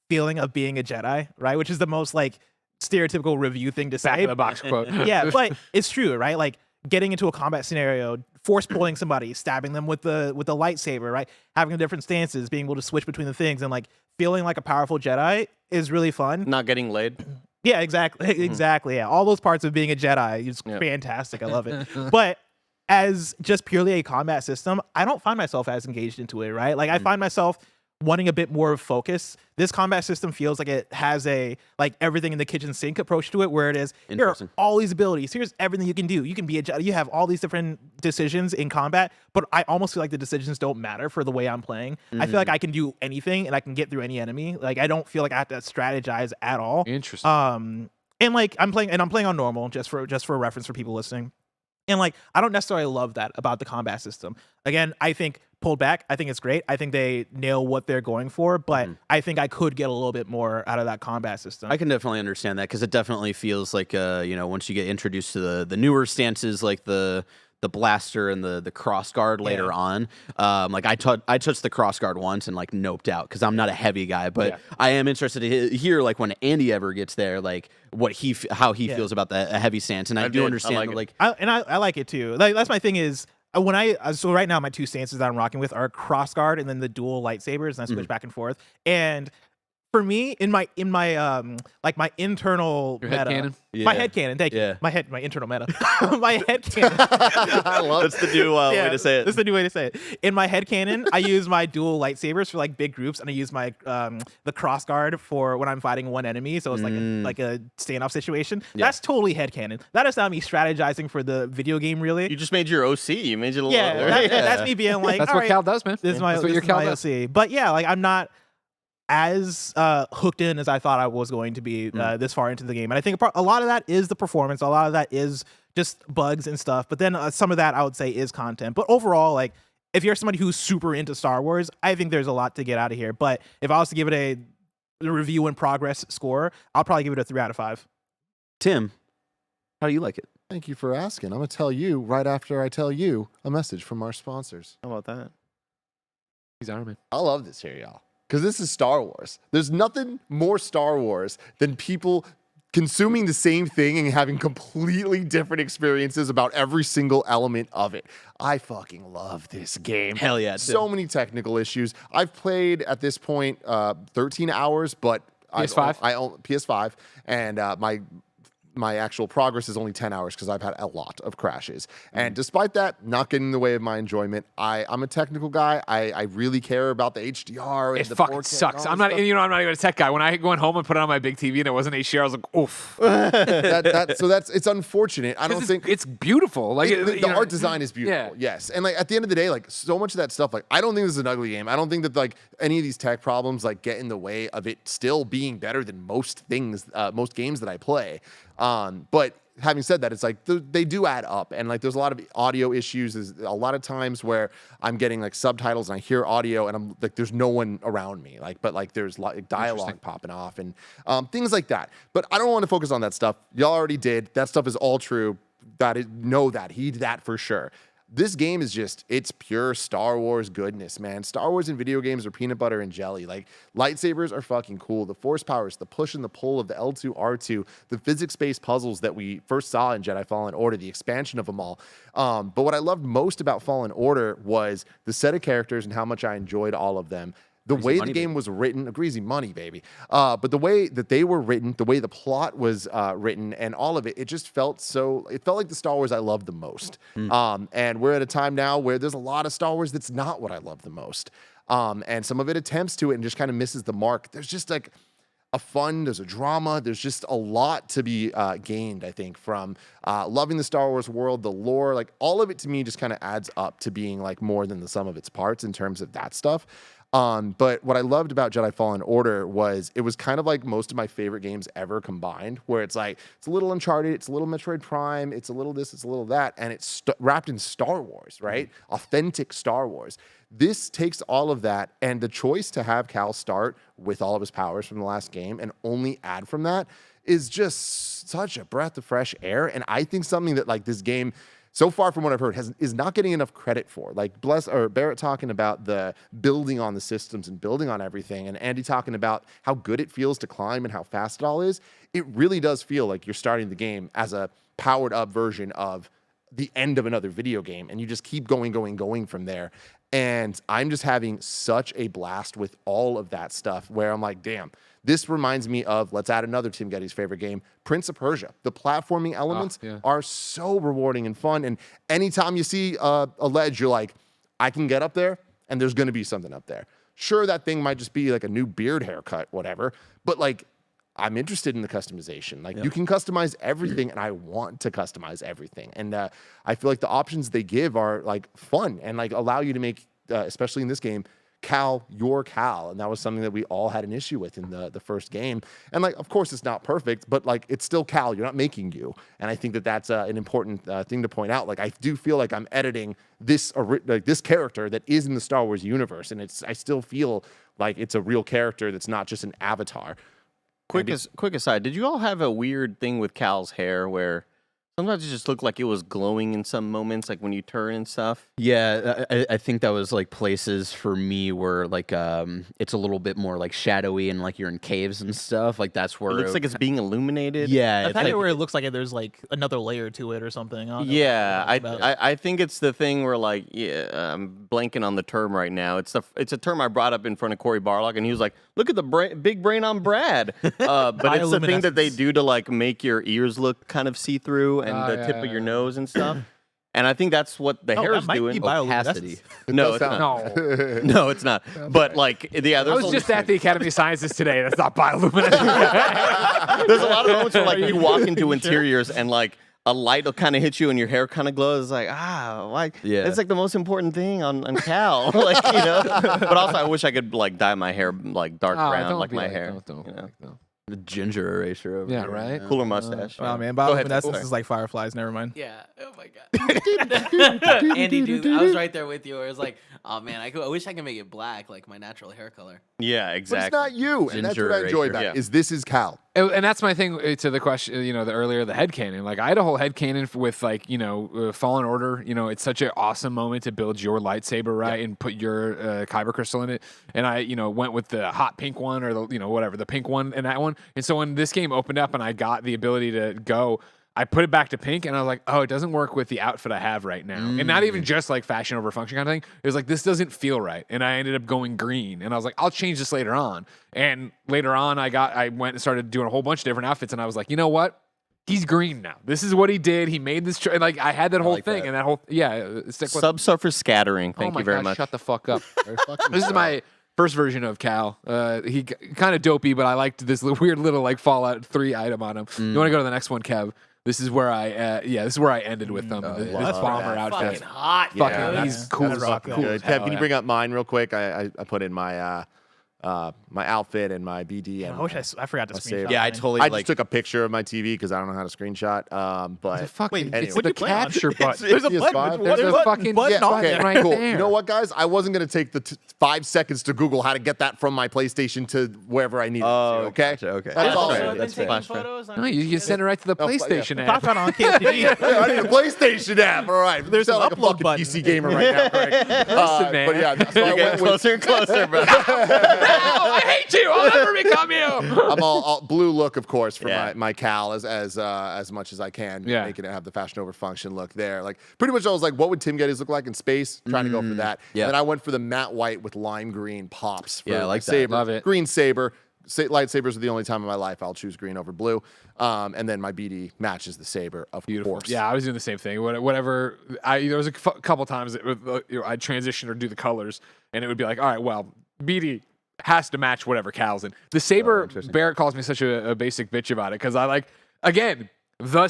feeling of being a Jedi, right? Which is the most like stereotypical review thing to say. Back of the box quote. Yeah, but it's true, right? Like getting into a combat scenario, force pulling somebody, stabbing them with the lightsaber, right? Having different stances, being able to switch between the things, and like feeling like a powerful Jedi is really fun. Not getting laid. Yeah, exactly. Exactly. Yeah. All those parts of being a Jedi is fantastic. I love it. But as just purely a combat system, I don't find myself as engaged into it, right? Like I find myself wanting a bit more of focus. This combat system feels like it has a like everything in the kitchen sink approach to it, where it is here are all these abilities. Here's everything you can do. You can be a Jedi. You have all these different decisions in combat, but I almost feel like the decisions don't matter for the way I'm playing. I feel like I can do anything and I can get through any enemy. Like I don't feel like I have to strategize at all. Interesting. And like I'm playing on normal just for reference for people listening. And like, I don't necessarily love that about the combat system. Again, I think pulled back, I think it's great. I think they nail what they're going for, but I think I could get a little bit more out of that combat system. I can definitely understand that because it definitely feels like, once you get introduced to the newer stances, like the blaster and the cross guard later on. Like I touched the cross guard once and like noped out because I'm not a heavy guy, but I am interested to hear like when Andy ever gets there, like how he feels about a heavy stance, and I do understand I like it too. Like that's my thing is. So right now my two stances that I'm rocking with are cross guard and then the dual lightsabers, and I switch back and forth. And for me, in my like my internal Your meta, headcanon? my headcanon, thank you, my internal meta, my headcanon. I love that's the new way to say it. That's the new way to say it. In my headcanon, I use my dual lightsabers for like big groups, and I use my the cross guard for when I'm fighting one enemy. So it's like a standoff situation. That's totally headcanon. That is not me strategizing for the video game. Really, You just made your OC. You made your little. That's me being like, That's all what right, Cal does, man. This is That's what your Cal my does. OC. But yeah, like I'm not as hooked in as I thought I was going to be this far into the game. And I think a lot of that is the performance. A lot of that is just bugs and stuff. But then some of that I would say is content. But overall, like if you're somebody who's super into Star Wars, I think there's a lot to get out of here. But if I was to give it a review in progress score, I'll probably give it a 3 out of 5. Tim, how do you like it? Thank you for asking. I'm going to tell you right after I tell you a message from our sponsors. How about that? He's Iron Man. I love this here, y'all, because this is Star Wars. There's nothing more Star Wars than people consuming the same thing and having completely different experiences about every single element of it. I fucking love this game. Hell yeah. So many technical issues. I've played at this point 13 hours, but PS5? I own PS5, and my actual progress is only 10 hours because I've had a lot of crashes. And despite that, not getting in the way of my enjoyment. I'm a technical guy. I really care about the HDR. And It the fucking 4K sucks. and all I'm this not, stuff. I'm not even a tech guy. When I went home and put it on my big TV and it wasn't HDR, I was like, oof. It's unfortunate. I don't think it's beautiful. Like the art design is beautiful. Yeah. Yes. And like at the end of the day, like so much of that stuff, like I don't think this is an ugly game. I don't think that like any of these tech problems like get in the way of it still being better than most things, most games that I play. But having said that, it's like they do add up, and like there's a lot of audio issues. There's a lot of times where I'm getting like subtitles and I hear audio and I'm like, there's no one around me. But there's like dialogue popping off and things like that. But I don't want to focus on that stuff. Y'all already did. That stuff is all true. Heed that for sure. This game is it's pure Star Wars goodness, man. Star Wars and video games are peanut butter and jelly. Like, lightsabers are fucking cool. The force powers, the push and the pull of the L2, R2, the physics-based puzzles that we first saw in Jedi Fallen Order, the expansion of them all. But what I loved most about Fallen Order was the set of characters and how much I enjoyed all of them. The way the game was written, greasy money, baby. But the way that they were written, the way the plot was written, and all of it, it just felt like the Star Wars I loved the most. And we're at a time now where there's a lot of Star Wars that's not what I love the most. And some of it attempts to it and just kind of misses the mark. There's just like there's a drama, there's just a lot to be gained, I think, from loving the Star Wars world, the lore, like all of it to me just kind of adds up to being like more than the sum of its parts in terms of that stuff. But what I loved about Jedi Fallen Order was it was kind of like most of my favorite games ever combined, where it's like, it's a little Uncharted, it's a little Metroid Prime, it's a little this, it's a little that, and it's wrapped in Star Wars, right? Authentic Star Wars. This takes all of that, and the choice to have Cal start with all of his powers from the last game and only add from that is just such a breath of fresh air. And I think something that like this game, so far from what I've heard, is not getting enough credit for. Like Barrett talking about the building on the systems and building on everything, and Andy talking about how good it feels to climb and how fast it all is. It really does feel like you're starting the game as a powered up version of the end of another video game, and you just keep going from there. And I'm just having such a blast with all of that stuff where I'm like, damn, this reminds me of, let's add another Tim Getty's favorite game, Prince of Persia. The platforming elements are so rewarding and fun. And anytime you see a ledge, you're like, I can get up there and there's going to be something up there. Sure, that thing might just be like a new beard haircut, whatever. But like, I'm interested in the customization. Like you can customize everything, and I want to customize everything. And I feel like the options they give are like fun and like allow you to make, especially in this game, Cal your Cal. And that was something that we all had an issue with in the first game. And like, of course, it's not perfect, but like it's still Cal. You're not making you. And I think that that's an important thing to point out. Like I do feel like I'm editing this character that is in the Star Wars universe, and I still feel like it's a real character that's not just an avatar. Quick aside, did you all have a weird thing with Cal's hair where sometimes it just looked like it was glowing in some moments, like when you turn and stuff? Yeah, I think that was like places for me where like it's a little bit more like shadowy and like you're in caves and stuff. Like that's where It looks like it's being illuminated. Yeah, I it's find like, it where it looks like there's like another layer to it or something. I don't know Yeah, what it's about. I think it's the thing where like I'm blanking on the term right now. It's a term I brought up in front of Corey Barlock, and he was like, "Look at the big brain on Brad." But it's the thing that they do to like make your ears look kind of see through and the tip of your nose and stuff. And I think that's what the hair is doing. opacity. No, it's not. No. No, it's not. But like, yeah, I there's was just at the Academy of Sciences today. That's not bioluminescence. there's a lot of moments where like you walk into interiors and like a light will kind of hit you and your hair kind of glows. It's like, like, it's like the most important thing on Cal. Like, you know. But also, I wish I could like dye my hair like dark brown, like my hair. Don't, you know? no. The ginger eraser over Yeah, there. right? Cooler mustache. Wow, man, Go ahead, bioluminescence sorry. is like fireflies. Never mind. Yeah. Oh my god. Andy, dude, I was right there with you. Where it was like, oh man, I wish I could make it black, like my natural hair color. Yeah, But exactly. it's not you, and that's Ginger what I enjoy eraser. about it, Yeah. is this is Cal. And that's my thing to the question, the earlier, the headcanon. Like, I had a whole headcanon with, like, Fallen Order. It's such an awesome moment to build your lightsaber, right, and put your kyber crystal in it. And I, went with the hot pink one or the, whatever, the pink one and that one. And so when this game opened up and I got the ability to go, I put it back to pink, and I was like, oh, it doesn't work with the outfit I have right now. And not even just like fashion over function kind of thing. It was like, this doesn't feel right. And I ended up going green, and I was like, I'll change this later on. And later on, I went and started doing a whole bunch of different outfits, and I was like, you know what? He's green now. This is what he did. He made this. Like, I had that whole like thing, that. and that whole, stick with Subsurface scattering. Thank oh my you very gosh, much. Shut the fuck up. This is my first version of Cal. He kind of dopey, but I liked this weird little like Fallout 3 item on him. You want to go to the next one, Kev? This is where I ended with them. This bomber outfit. Fucking hot. Fucking, Yeah, he's cool. that's as rock cool good. as Kev, hell, can you yeah. bring up mine real quick? I put in my my outfit and my BD. And I wish I forgot to my screenshot. save. Yeah, I mine. totally I like. just took a picture of my TV because I don't know how to screenshot. But Fucking, anyway. it's What the do you plan on? capture button. There's a PS5. button. There's a fucking button on okay, there. right cool. there. You know what, guys? I wasn't gonna take the 5 seconds to Google how to get that from my PlayStation to wherever I needed Oh, to. Okay. gotcha, okay. That's all. Also, fair. I've been That's taking fair. photos. No, you can send it right to the Oh, yeah. PlayStation Talk app. about on KTV. Yeah, I need a PlayStation app. All right. There's You sound an like a upload fucking button. PC gamer right now, Greg. man. But yeah, so I You're getting went with, closer and closer, bro. I hate you. I'll never become you. I'm all blue look, of course, for Yeah. my Cal as much as I can, Yeah. making it have the fashion over function look there. Like pretty much, I was like, what would Tim Geddes look like in space? Trying to go for that. yeah. And then I went for the matte white with lime green pops. For Yeah, I my like that. saber. Love it. Green saber. Lightsabers are the only time in my life I'll choose green over blue. And then my BD matches the saber, of course. Yeah, I was doing the same thing. Whatever. There was a couple times I'd transition or do the colors, and it would be like, all right, well, BD has to match whatever Cal's in. The saber, Barrett calls me such a basic bitch about it because I like, again, the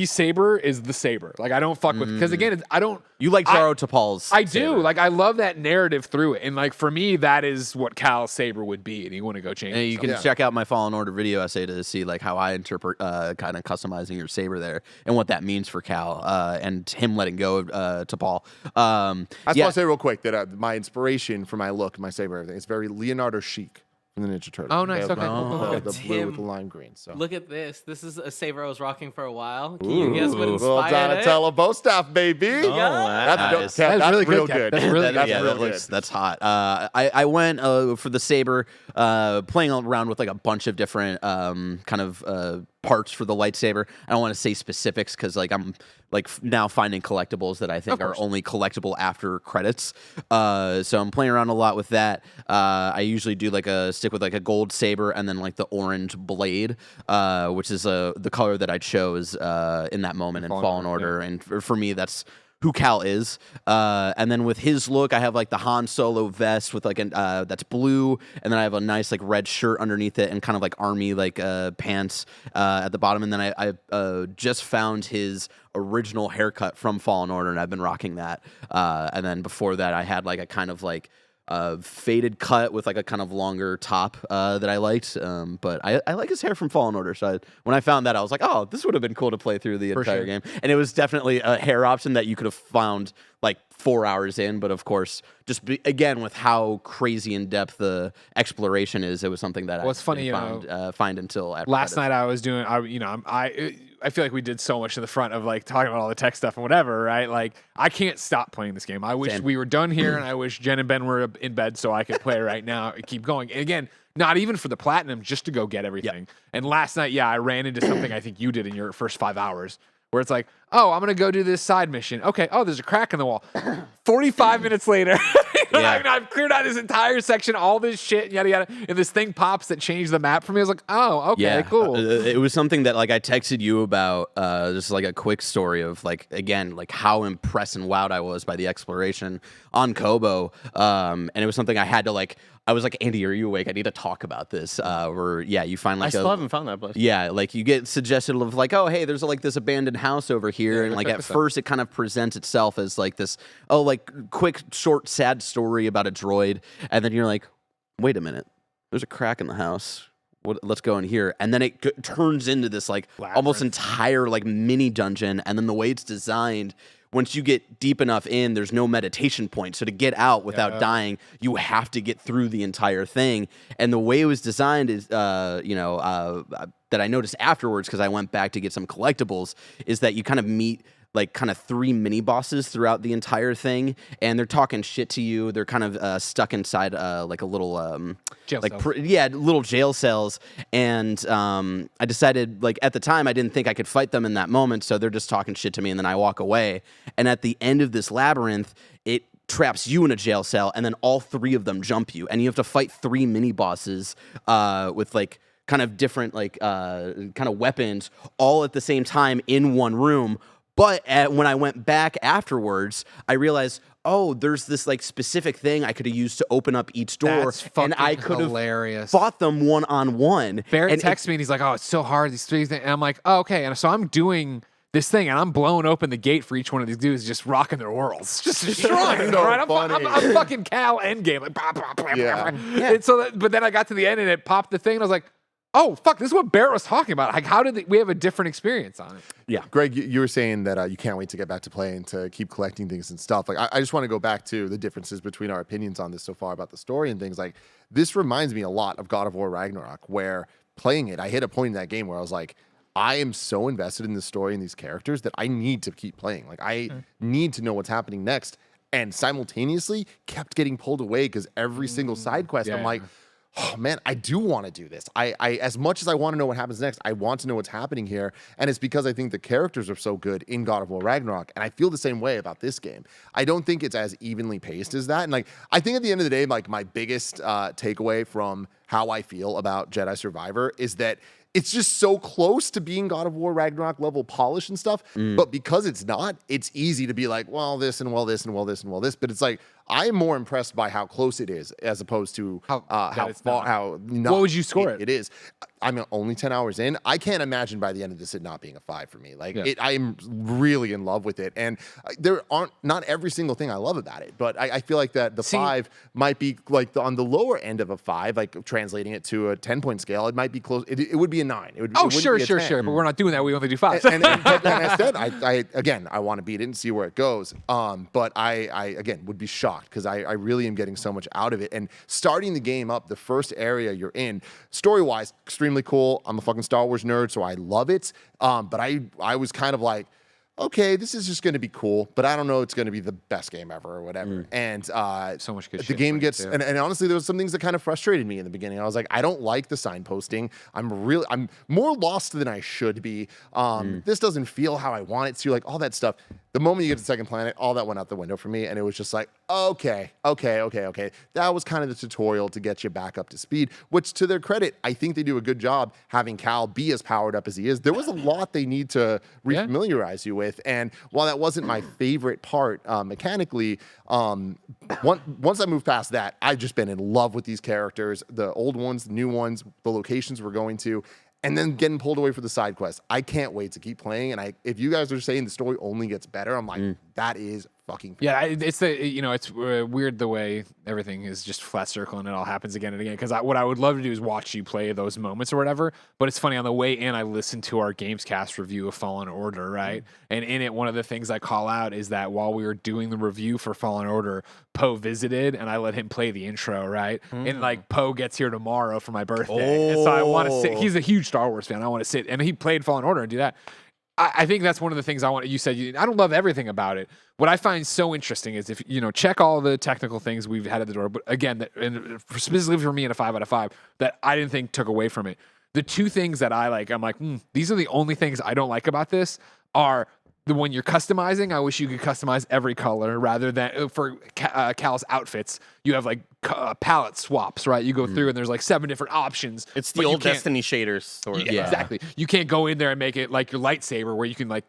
saber is the saber. Like, I don't fuck with, because again, I don't. You like Zaro Topal's. I do. saber. Like, I love that narrative through it. And, like, for me, that is what Cal's saber would be. And you want to go change And it. you can check out my Fallen Order video essay to see like how I interpret kind of customizing your saber there and what that means for Cal and him letting go to Paul. I just yeah. want to say real quick that my inspiration for my look, my saber, everything, it's very Leonardo chic from the Ninja Turtles. Oh, nice. They have Okay, the- cool, cool. The blue Tim, with the lime green. So. Look at this. This is a saber I was rocking for a while. Can you guess what Well, inspired it? Donatello Bostaff, baby. Oh, That's dope. nice. Kev, That's really real good, Kev. good. That's really That's yeah, real that good. looks, that's hot. I went for the saber, playing around with like a bunch of different kind of parts for the lightsaber. I don't want to say specifics because like I'm like now finding collectibles that I think are only collectible after credits. So I'm playing around a lot with that. I usually do like a stick with like a gold saber and then like the orange blade, which is the color that I chose in that moment in Fallen Order. And for me, that's who Cal is. And then with his look, I have like the Han Solo vest with like that's blue, and then I have a nice like red shirt underneath it and kind of like army like pants at the bottom. And then I just found his original haircut from Fallen Order, and I've been rocking that. And then before that, I had like a kind of like faded cut with like a kind of longer top that I liked. But I like his hair from Fallen Order. So when I found that, I was like, oh, this would have been cool to play through the entire game. And it was definitely a hair option that you could have found like 4 hours in. But of course, again, with how crazy in depth the exploration is, it was something that I find until after last night I was doing, I feel like we did so much in the front of like talking about all the tech stuff and whatever, right? Like I can't stop playing this game. I wish we were done here, and I wish Jen and Ben were in bed so I could play right now and keep going. And again, not even for the platinum, just to go get everything. Yep. And last night, I ran into something I think you did in your first 5 hours, where it's like, oh, I'm going to go do this side mission. Okay, oh, there's a crack in the wall. 45 minutes later, I've cleared out this entire section, all this shit, yada, yada, and this thing pops that changed the map for me. I was like, oh, okay, cool. It was something that, like, I texted you about, just, like, a quick story of, like, again, like, how impressed and wowed I was by the exploration on Kobo, and it was something I had to, like, I was like, Andy, are you awake? I need to talk about this. Where you find like I still haven't found that place. Yeah, like you get suggested of like, oh, hey, there's like this abandoned house over here, and like at first it kind of presents itself as like this, like quick, short, sad story about a droid, and then you're like, wait a minute, there's a crack in the house. Let's go in here, and then it turns into this like almost entire like mini dungeon, and then the way it's designed. Once you get deep enough in, there's no meditation point. So to get out without dying, you have to get through the entire thing. And the way it was designed is, that I noticed afterwards, because I went back to get some collectibles, is that you kind of meet like kind of 3 mini bosses throughout the entire thing, and they're talking shit to you. They're kind of stuck inside like a little jail cells. Little jail cells. And I decided, like at the time, I didn't think I could fight them in that moment, so they're just talking shit to me, and then I walk away. And at the end of this labyrinth, it traps you in a jail cell, and then all 3 of them jump you, and you have to fight 3 mini bosses with like kind of different like kind of weapons all at the same time in one room. But when I went back afterwards, I realized, oh, there's this like specific thing I could have used to open up each door, and I could have fought them one-on-one. Barrett texts me and he's like, "Oh, it's so hard these 3 things," and I'm like, "Oh, okay." And so I'm doing this thing, and I'm blowing open the gate for each one of these dudes, just rocking their worlds, just destroying them. Right? I'm fucking Cal Endgame, like, bah, bah, bah, Yeah. And so, but then I got to the end and it popped the thing, and I was like, oh, fuck, this is what Barrett was talking about. Like, how did we have a different experience on it? Yeah. Greg, you were saying that you can't wait to get back to playing, to keep collecting things and stuff. Like, I just want to go back to the differences between our opinions on this so far about the story and things. Like, this reminds me a lot of God of War Ragnarok, where playing it, I hit a point in that game where I was like, I am so invested in this story and these characters that I need to keep playing. Like, I need to know what's happening next. And simultaneously kept getting pulled away because every single side quest, I'm like, oh man, I do want to do this. I as much as I want to know what happens next, I want to know what's happening here. And it's because I think the characters are so good in God of War Ragnarok. And I feel the same way about this game. I don't think it's as evenly paced as that. And like, I think at the end of the day, like my biggest takeaway from how I feel about Jedi Survivor is that it's just so close to being God of War Ragnarok level polish and stuff. But because it's not, it's easy to be like, well, this and well, this and well, this and well, this. But it's like, I'm more impressed by how close it is as opposed to how not what would you score it? It is. I'm only 10 hours in. I can't imagine by the end of this it not being a 5 for me. Like I am really in love with it. And there aren't not every single thing I love about it, but I feel like that the 5 might be like on the lower end of a 5, like translating it to a 10-point scale. It might be close. It would be a 9. It would, sure. But we're not doing that. We only do 5. And I said, I want to beat it and see where it goes. But I again would be shocked because I really am getting so much out of it. And starting the game up, the first area you're in, story-wise, extremely cool. I'm a fucking Star Wars nerd, so I love it. But I was kind of like, okay, this is just going to be cool, but I don't know it's going to be the best game ever or whatever. And So much good the shit game in it, gets, too. and honestly, there was some things that kind of frustrated me in the beginning. I was like, I don't like the signposting. I'm more lost than I should be. This doesn't feel how I want it to, like all that stuff. The moment you get to the second planet, all that went out the window for me, and it was just like, okay. That was kind of the tutorial to get you back up to speed, which to their credit, I think they do a good job having Cal be as powered up as he is. There was a lot they need to refamiliarize you with, and while that wasn't my favorite part mechanically, once I moved past that, I've just been in love with these characters, the old ones, the new ones, the locations we're going to. And then getting pulled away for the side quest. I can't wait to keep playing. And if you guys are saying the story only gets better, I'm like, that is fucking fantastic. Yeah, it's it's weird the way everything is just flat circle and it all happens again and again. Because what I would love to do is watch you play those moments or whatever. But it's funny, on the way in, I listened to our Gamescast review of Fallen Order, right? And in it, one of the things I call out is that while we were doing the review for Fallen Order, Poe visited and I let him play the intro, right? And like Poe gets here tomorrow for my birthday. And so I want to sit. He's a huge Star Wars fan. I want to sit. And he played Fallen Order and do that. I think that's one of the things I want. You said I don't love everything about it. What I find so interesting is if check all the technical things we've had at the door, but again, specifically for me in a 5 out of 5 that I didn't think took away from it. The two things that I like, I'm like, these are the only things I don't like about this are when you're customizing. I wish you could customize every color rather than for Cal's outfits. You have like palette swaps, right? You go through and there's like 7 different options. It's the old Destiny shaders sort of. Yeah, exactly. You can't go in there and make it like your lightsaber where you can like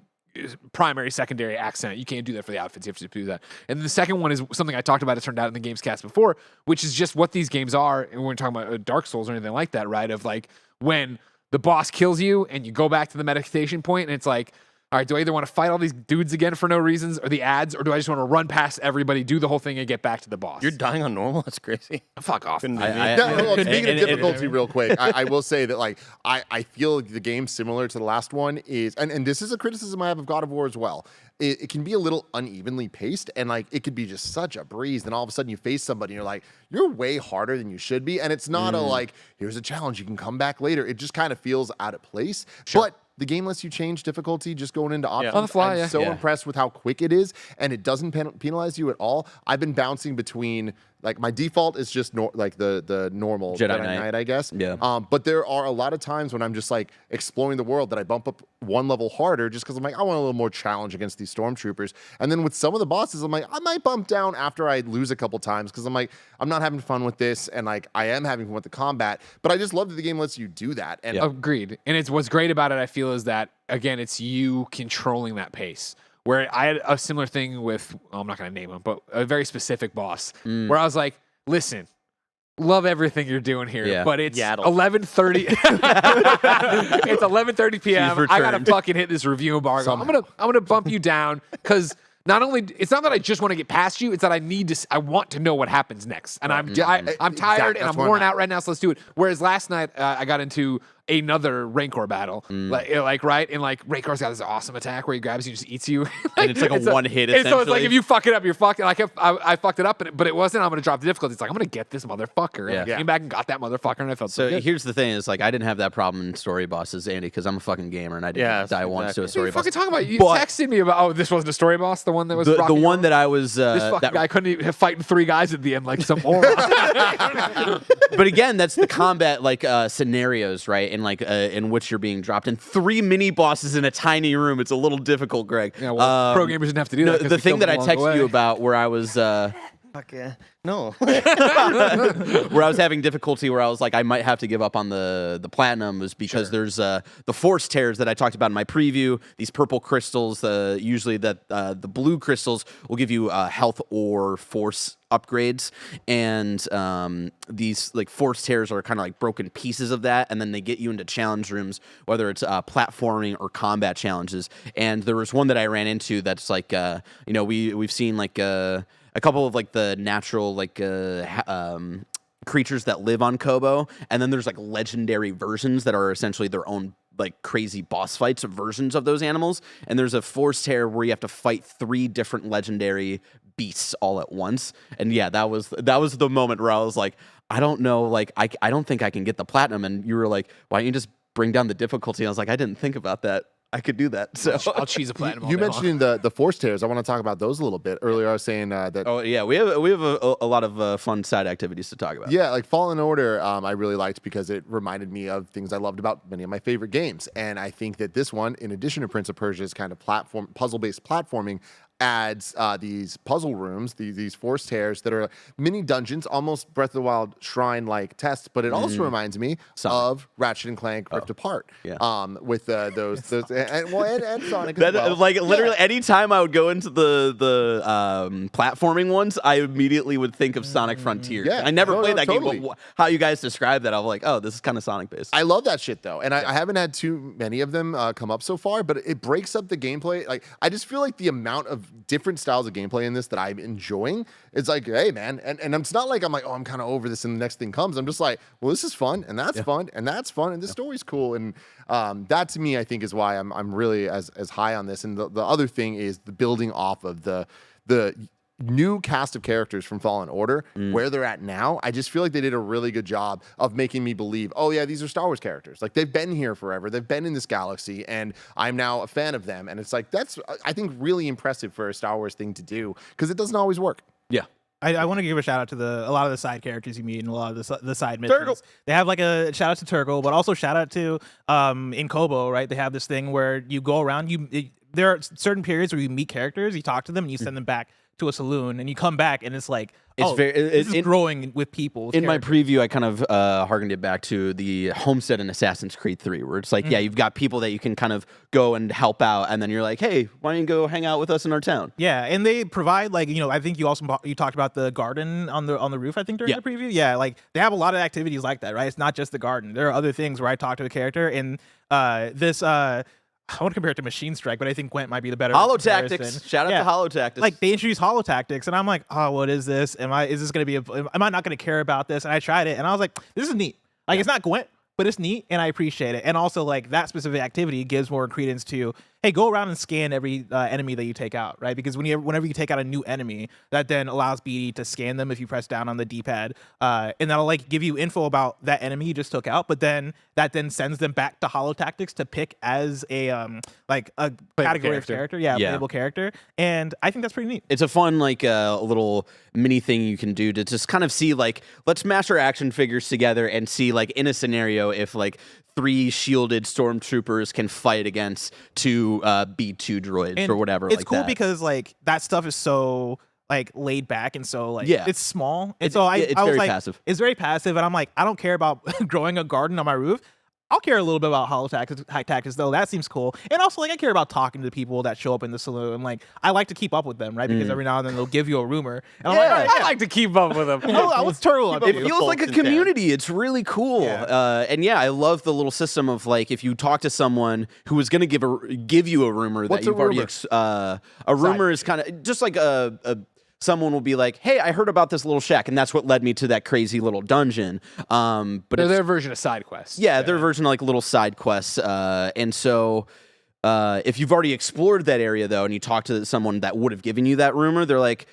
primary, secondary accent. You can't do that for the outfits. You have to do that. And the second one is something I talked about. It turned out in the Gamescast before, which is just what these games are. And we're talking about Dark Souls or anything like that, right? Of like when the boss kills you and you go back to the meditation point and it's like, all right, do I either want to fight all these dudes again for no reasons or the ads, or do I just want to run past everybody, do the whole thing, and get back to the boss? You're dying on normal? That's crazy. Fuck off. Couldn't be me. Speaking of difficulty real quick, I will say that like I feel the game similar to the last one is, and this is a criticism I have of God of War as well. It can be a little unevenly paced, and like it could be just such a breeze. Then all of a sudden you face somebody, and you're like, you're way harder than you should be, and it's not a like, here's a challenge, you can come back later. It just kind of feels out of place. But the game lets you change difficulty just going into options. On the fly, I'm so impressed with how quick it is, and it doesn't penalize you at all. I've been bouncing between, like, my default is just like the normal Jedi Knight, I guess. Yeah. But there are a lot of times when I'm just like exploring the world that I bump up one level harder just because I'm like, I want a little more challenge against these stormtroopers. And then with some of the bosses, I'm like, I might bump down after I lose a couple times because I'm like, I'm not having fun with this, and like I am having fun with the combat. But I just love that the game lets you do that. And Agreed. And it's what's great about it, I feel, is that again, it's you controlling that pace. Where I had a similar thing with, I'm not going to name him, but a very specific boss where I was like, listen, love everything you're doing here, but it's 11:30. It's 11:30 p.m. I gotta fucking hit this review embargo. I'm gonna bump you down because not only it's not that I just want to get past you, it's that I want to know what happens next, and I'm tired and I'm worn out right now. So let's do it. Whereas last night I got into another Rancor battle, like right, and like Rancor's got this awesome attack where he grabs you and just eats you, and it's like a one hit. Essentially. So it's like if you fuck it up, you're fucked. Like I fucked it up, but it wasn't. I'm gonna drop the difficulty. It's like I'm gonna get this motherfucker. And I came back and got that motherfucker, and I felt so good. Here's the thing: is like I didn't have that problem in story bosses, Andy, because I'm a fucking gamer and I didn't die once to a story boss. What are you fucking talking about? You texted me about this wasn't a story boss, the one that was the one that I was. This fucking guy couldn't even fight 3 guys at the end like some moron. But again, that's the combat like scenarios, right? And like in which you're being dropped in 3 mini bosses in a tiny room. It's a little difficult, Greg. Yeah, well, pro gamers didn't have to do that. The thing that I texted you about where I was Fuck yeah. No. where I was having difficulty, where I was like, I might have to give up on the platinum, was because there's the force tears that I talked about in my preview. These purple crystals, usually the blue crystals will give you health or force upgrades, and these like force tears are kind of like broken pieces of that, and then they get you into challenge rooms, whether it's platforming or combat challenges. And there was one that I ran into that's like we've seen like a couple of like the natural like creatures that live on Kobo, and then there's like legendary versions that are essentially their own like crazy boss fights versions of those animals. And there's a force tear where you have to fight 3 different legendary beasts all at once. And yeah, that was the moment where I was like, I don't know, like I don't think I can get the platinum. And you were like, why don't you just bring down the difficulty? And I was like, I didn't think about that. I could do that. So I'll cheese a platinum. all You day long. mentioned the force tears. I want to talk about those a little bit. Earlier, I was saying that. oh yeah, we have a lot of fun side activities to talk about. Yeah, like Fallen Order, I really liked because it reminded me of things I loved about many of my favorite games. And I think that this one, in addition to Prince of Persia's kind of puzzle-based platforming, adds these puzzle rooms, these force tears that are mini dungeons, almost Breath of the Wild shrine-like tests. But it also reminds me of Ratchet and Clank Rift Apart. Yeah. With those and Sonic as well. Like literally, anytime I would go into the platforming ones, I immediately would think of Sonic Frontiers. Yeah, I never no, played no, that totally. game, but how you guys describe that, I'm like, oh, this is kind of Sonic based. I love that shit though, and I haven't had too many of them come up so far. But it breaks up the gameplay. Like I just feel like the amount of different styles of gameplay in this that I'm enjoying. It's like, hey man, and it's not like I'm like, oh, I'm kind of over this, and the next thing comes. I'm just like, well, this is fun, and that's fun, and that's fun, and this story's cool, and that to me, I think, is why I'm really as high on this. And the other thing is the building off of the new cast of characters from Fallen Order, where they're at now. I just feel like they did a really good job of making me believe, oh yeah, these are Star Wars characters. Like they've been here forever. They've been in this galaxy, and I'm now a fan of them. And it's like, that's, I think, really impressive for a Star Wars thing to do, because it doesn't always work. Yeah. I want to give a shout out to a lot of the side characters you meet and a lot of the side missions. Turgle. They have like a shout out to Turgle, but also shout out to in Kobo, right? They have this thing where you go around, there are certain periods where you meet characters, you talk to them, and you send them back to a saloon, and you come back, and it's like, this is growing with people. With in my characters. preview, I kind of harkened it back to the Homestead in Assassin's Creed 3, where it's like, yeah, you've got people that you can kind of go and help out, and then you're like, hey, why don't you go hang out with us in our town? Yeah, and they provide I think you talked about the garden on the roof, I think during the preview. Yeah, like they have a lot of activities like that, right? It's not just the garden. There are other things where I talk to a character, and this I want to compare it to Machine Strike, but I think Gwent might be the better Holotactics. comparison. Shout out to Holotactics. Like they introduced Holotactics, and I'm like, oh, what is this? Is this going to be? Am I not going to care about this? And I tried it, and I was like, this is neat. Like it's not Gwent, but it's neat, and I appreciate it. And also, like that specific activity gives more credence to, hey, go around and scan every enemy that you take out, right? Because whenever you take out a new enemy, that then allows BD to scan them if you press down on the D-pad, and that'll like give you info about that enemy you just took out. But then that then sends them back to Holotactics to pick as a category of character, playable character. And I think that's pretty neat. It's a fun, like, little mini thing you can do to just kind of see, like, let's mash our action figures together and see, like, in a scenario, if, like, 3 shielded stormtroopers can fight against 2 B2 droids And or whatever. It's like cool that. because, like, that stuff is so, like, laid back and so, like, Yeah. it's small. And It's- so I it's was very like, passive. It's very passive. And I'm like, I don't care about growing a garden on my roof. I'll care a little bit about Holotactics, though. That seems cool. And also, like, I care about talking to the people that show up in the saloon. Like, I like to keep up with them, right? Because every now and then they'll give you a rumor. And I'm like, all right, I like to keep up with them. what's Turtle up It to? feels like a Folks in town. community. It's really cool. Yeah. And yeah, I love the little system of like if you talk to someone who is going to give you a rumor What's that a you've already rumor? a rumor is kind of just like someone will be like, "Hey, I heard about this little shack, and that's what led me to that crazy little dungeon." But They're it's, their version of side quests. yeah, their version of like little side quests. And so if you've already explored that area though, and you talk to someone that would have given you that rumor, they're like,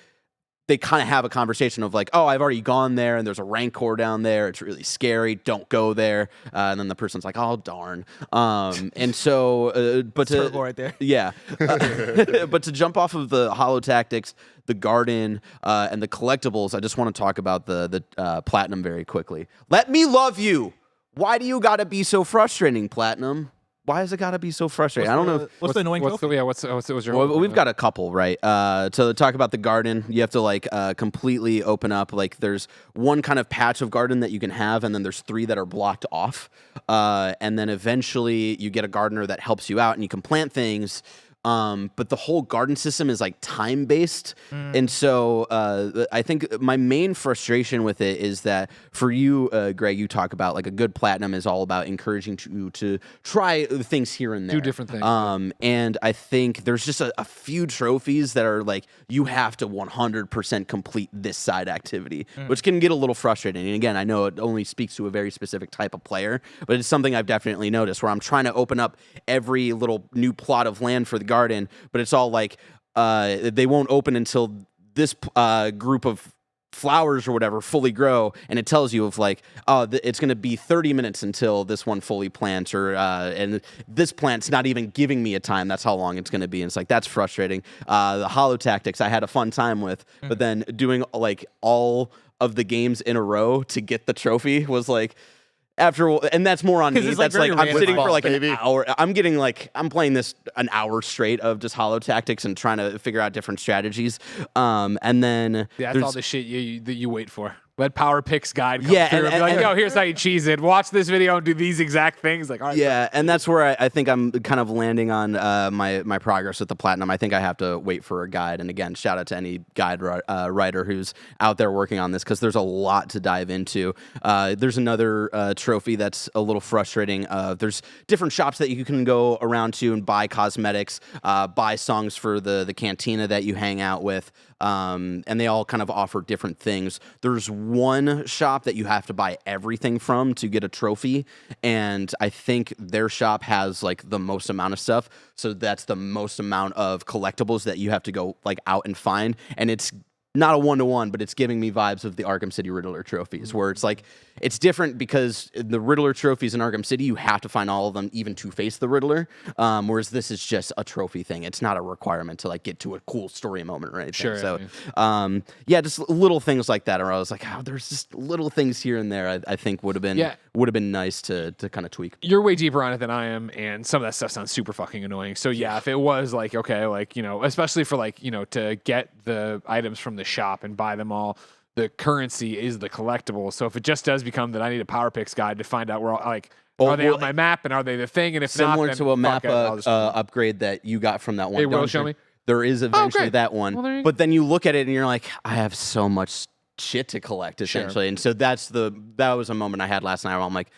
they kind of have a conversation of like, oh, I've already gone there, and there's a rancor down there. It's really scary. Don't go there. And then the person's like, oh, darn. And so, but Turtle right there. yeah, but to jump off of the Holotactics, the garden, and the collectibles, I just want to talk about the Platinum very quickly. Let me love you. Why do you got to be so frustrating, Platinum? Why has it got to be so frustrating? I don't know. What's the annoying What's trophy? what's your Well, we've got a couple, right? To talk about the garden, you have to like completely open up. Like, there's one kind of patch of garden that you can have, and then there's 3 that are blocked off. And then eventually you get a gardener that helps you out, and you can plant things. But the whole garden system is like time based. And so I think my main frustration with it is that for you, Greg, you talk about like a good platinum is all about encouraging you to try things here and there. Do different things. And I think there's just a few trophies that are like, you have to 100% complete this side activity, which can get a little frustrating. And again, I know it only speaks to a very specific type of player, but it's something I've definitely noticed where I'm trying to open up every little new plot of land for the garden, but it's all like they won't open until this group of flowers or whatever fully grow, and it tells you of like, oh, it's going to be 30 minutes until this one fully plants, or and this plant's not even giving me a time. That's how long it's going to be. And it's like, that's frustrating. The holo tactics I had a fun time with, but then doing like all of the games in a row to get the trophy was like, and that's more on me. It's, like, That's like I'm random. sitting for like Baby. an hour. I'm playing this an hour straight of just holo tactics and trying to figure out different strategies. And then That's all the shit that you wait for. Let Power Picks guide come Yeah, through and be like, and- yo, here's how you cheese it. Watch this video and do these exact things. Like, all right, yeah, and that's where I think I'm kind of landing on my progress with the platinum. I think I have to wait for a guide. And again, shout out to any guide writer who's out there working on this, because there's a lot to dive into. There's another trophy that's a little frustrating. There's different shops that you can go around to and buy cosmetics, buy songs for the cantina that you hang out with. And they all kind of offer different things. There's one shop that you have to buy everything from to get a trophy, and I think their shop has like the most amount of stuff, so that's the most amount of collectibles that you have to go like out and find. And it's not a 1-to-1, but it's giving me vibes of the Arkham City Riddler trophies, where it's like, it's different because the Riddler trophies in Arkham City, you have to find all of them even to face the Riddler, whereas this is just a trophy thing. It's not a requirement to like get to a cool story moment or anything. Sure, So, yeah, just little things like that. Or I was like, oh, there's just little things here and there. I think would have been nice to kind of tweak. you're way deeper on it than I am, and some of that stuff sounds super fucking annoying. So yeah, if it was like, okay, like, you know, especially for like, you know, to get the items from the shop and buy them all, the currency is the collectible. So if it just does become that I need a Power Picks guide to find out where, like, are they on my map and are they the thing? And if Similar not, to then a map fuck it, I'll just- upgrade that you got from that one. It will dungeon. show me? There is eventually great. that one, Well, there you but then you look at it and you're like, I have so much shit to collect essentially. And so that was a moment I had last night where I'm like,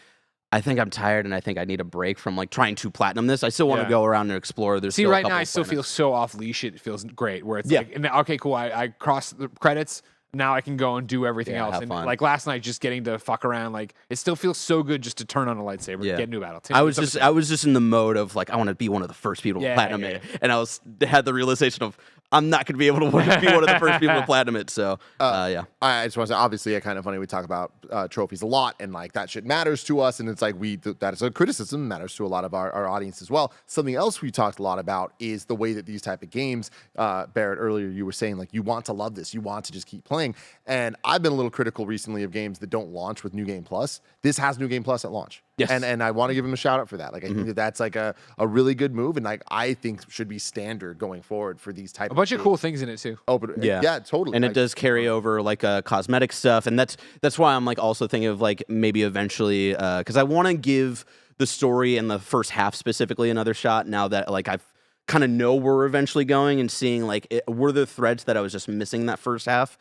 I think I'm tired and I think I need a break from like trying to platinum this. I still want to Yeah. go around and explore. There's See, still a right couple now I of still feel planets. so off leash. It feels great. Where it's Yeah. like, and okay, cool. I crossed the credits. Now I can go and do everything Yeah, else. have And fun. like last night, just getting to fuck around, like it still feels so good just to turn on a lightsaber Yeah. and get into a battle. I was just in the mode of like, I want to be one of the first people to Yeah, platinum yeah, it, and I had the realization of I'm not going to be able to be one of the first people to platinum it. So yeah. I just want to say, obviously, at KindaFunny, we talk about trophies a lot, and like that shit matters to us, and it's like that is a criticism, matters to a lot of our audience as well. Something else we talked a lot about is the way that these type of games, Barrett, earlier you were saying like you want to love this, you want to just keep playing, and I've been a little critical recently of games that don't launch with New Game Plus. This has New Game Plus at launch. Yes. And I want to give him a shout out for that. Like I think that that's like a really good move, and like I think should be standard going forward for these type a bunch of cool things in it too. Yeah, totally. And Like, it does carry over like cosmetic stuff, and that's why I'm like also thinking of like maybe eventually because I want to give the story and the first half specifically another shot now that like I've kind of know where we're eventually going and seeing like were the threads that I was just missing that first half.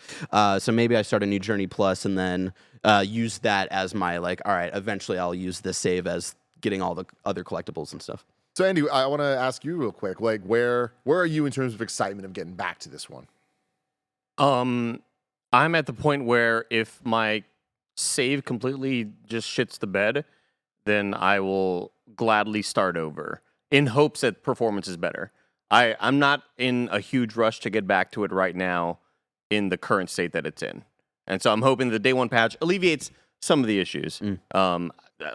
So maybe I start a new Journey Plus and then use that as my like, all right, eventually I'll use this save as getting all the other collectibles and stuff. So Andy, I want to ask you real quick, like where are you in terms of excitement of getting back to this one? I'm at the point where if my save completely just shits the bed, then I will gladly start over in hopes that performance is better. I'm not in a huge rush to get back to it right now in the current state that it's in. And so I'm hoping the day one patch alleviates some of the issues.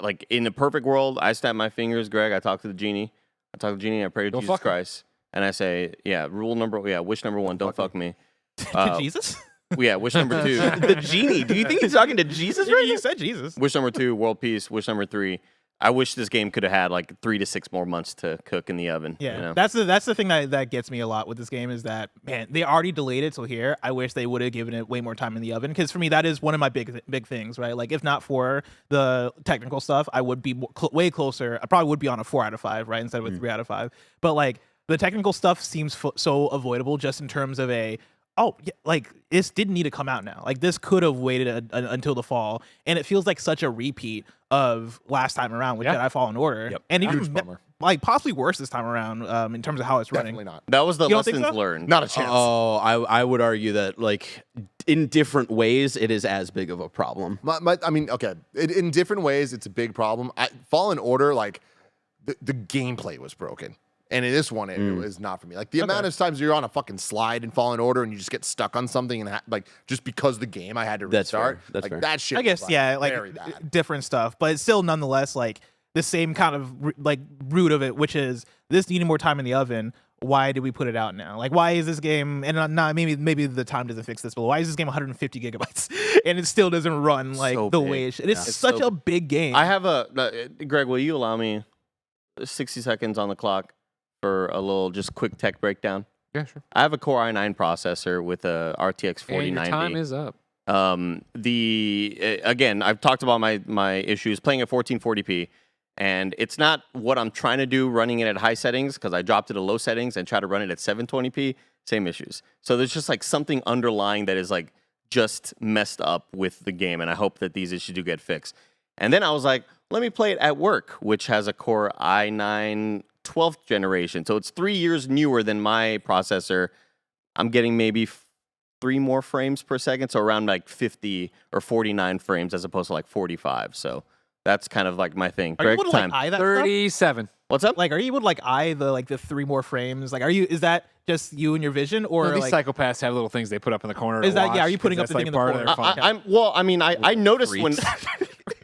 Like in a perfect world, I snap my fingers, Greg, I talk to the genie. I pray to Don't Jesus fuck him. Christ. And I say, wish number one, don't fuck me. Jesus? Wish number two. The genie? Do you think he's talking to Jesus right You now? said Jesus. Wish number two, world peace. Wish number three, I wish this game could have had like 3 to 6 more months to cook in the oven. Yeah, you know? that's the thing that gets me a lot with this game is that, man, they already delayed it till here. I wish they would have given it way more time in the oven, because for me that is one of my big things, right? Like if not for the technical stuff, I would be way closer. I probably would be on a 4 out of 5, right, instead of a 3 out of 5. But like the technical stuff seems so avoidable just in terms of like this didn't need to come out now. Like this could have waited until the fall, and it feels like such a repeat of last time around with Jedi Fallen Order, and Huge even bummer. like possibly worse this time around in terms of how it's running. Definitely not. That was the You don't think lessons so? learned. Not a chance. Oh, I would argue that like in different ways it is as big of a problem. I mean, okay, in different ways, it's a big problem. Fallen Order, like the gameplay was broken. And in this one, it was not for me. Like the amount of times you're on a fucking slide in Fallen Order and you just get stuck on something and like just because the game I had to restart. That's like fair. that shit. I guess was, very like bad. different stuff, but it's still nonetheless like the same kind of like root of it, which is this needing more time in the oven. Why did we put it out now? Like, why is this game? And not maybe the time doesn't fix this, but why is this game 150 gigabytes and it still doesn't run like So the big. way it should? It's It's such so a big game. I have Greg, will you allow me 60 seconds on the clock for a little just quick tech breakdown? Yeah, sure. I have a Core i9 processor with a RTX And your 4090. time is up. Again, I've talked about my issues playing at 1440p, and it's not what I'm trying to do running it at high settings because I dropped it to low settings and try to run it at 720p. Same issues. So there's just like something underlying that is like just messed up with the game, and I hope that these issues do get fixed. And then I was like, let me play it at work, which has a Core i9 12th generation. So it's 3 years newer than my processor. I'm getting maybe 3 more frames per second, so around like 50 or 49 frames as opposed to like 45. So that's kind of like my thing. Are you Greg, able to time. like eye that stuff? 37. What's up? Like, are you able to like eye the 3 more frames? Like, is that just you and your vision, or These like psychopaths have little things they put up in the corner. Is to that- watch, yeah, are you putting 'cause up the that's, thing like, in the part of corner? their fun? I noticed when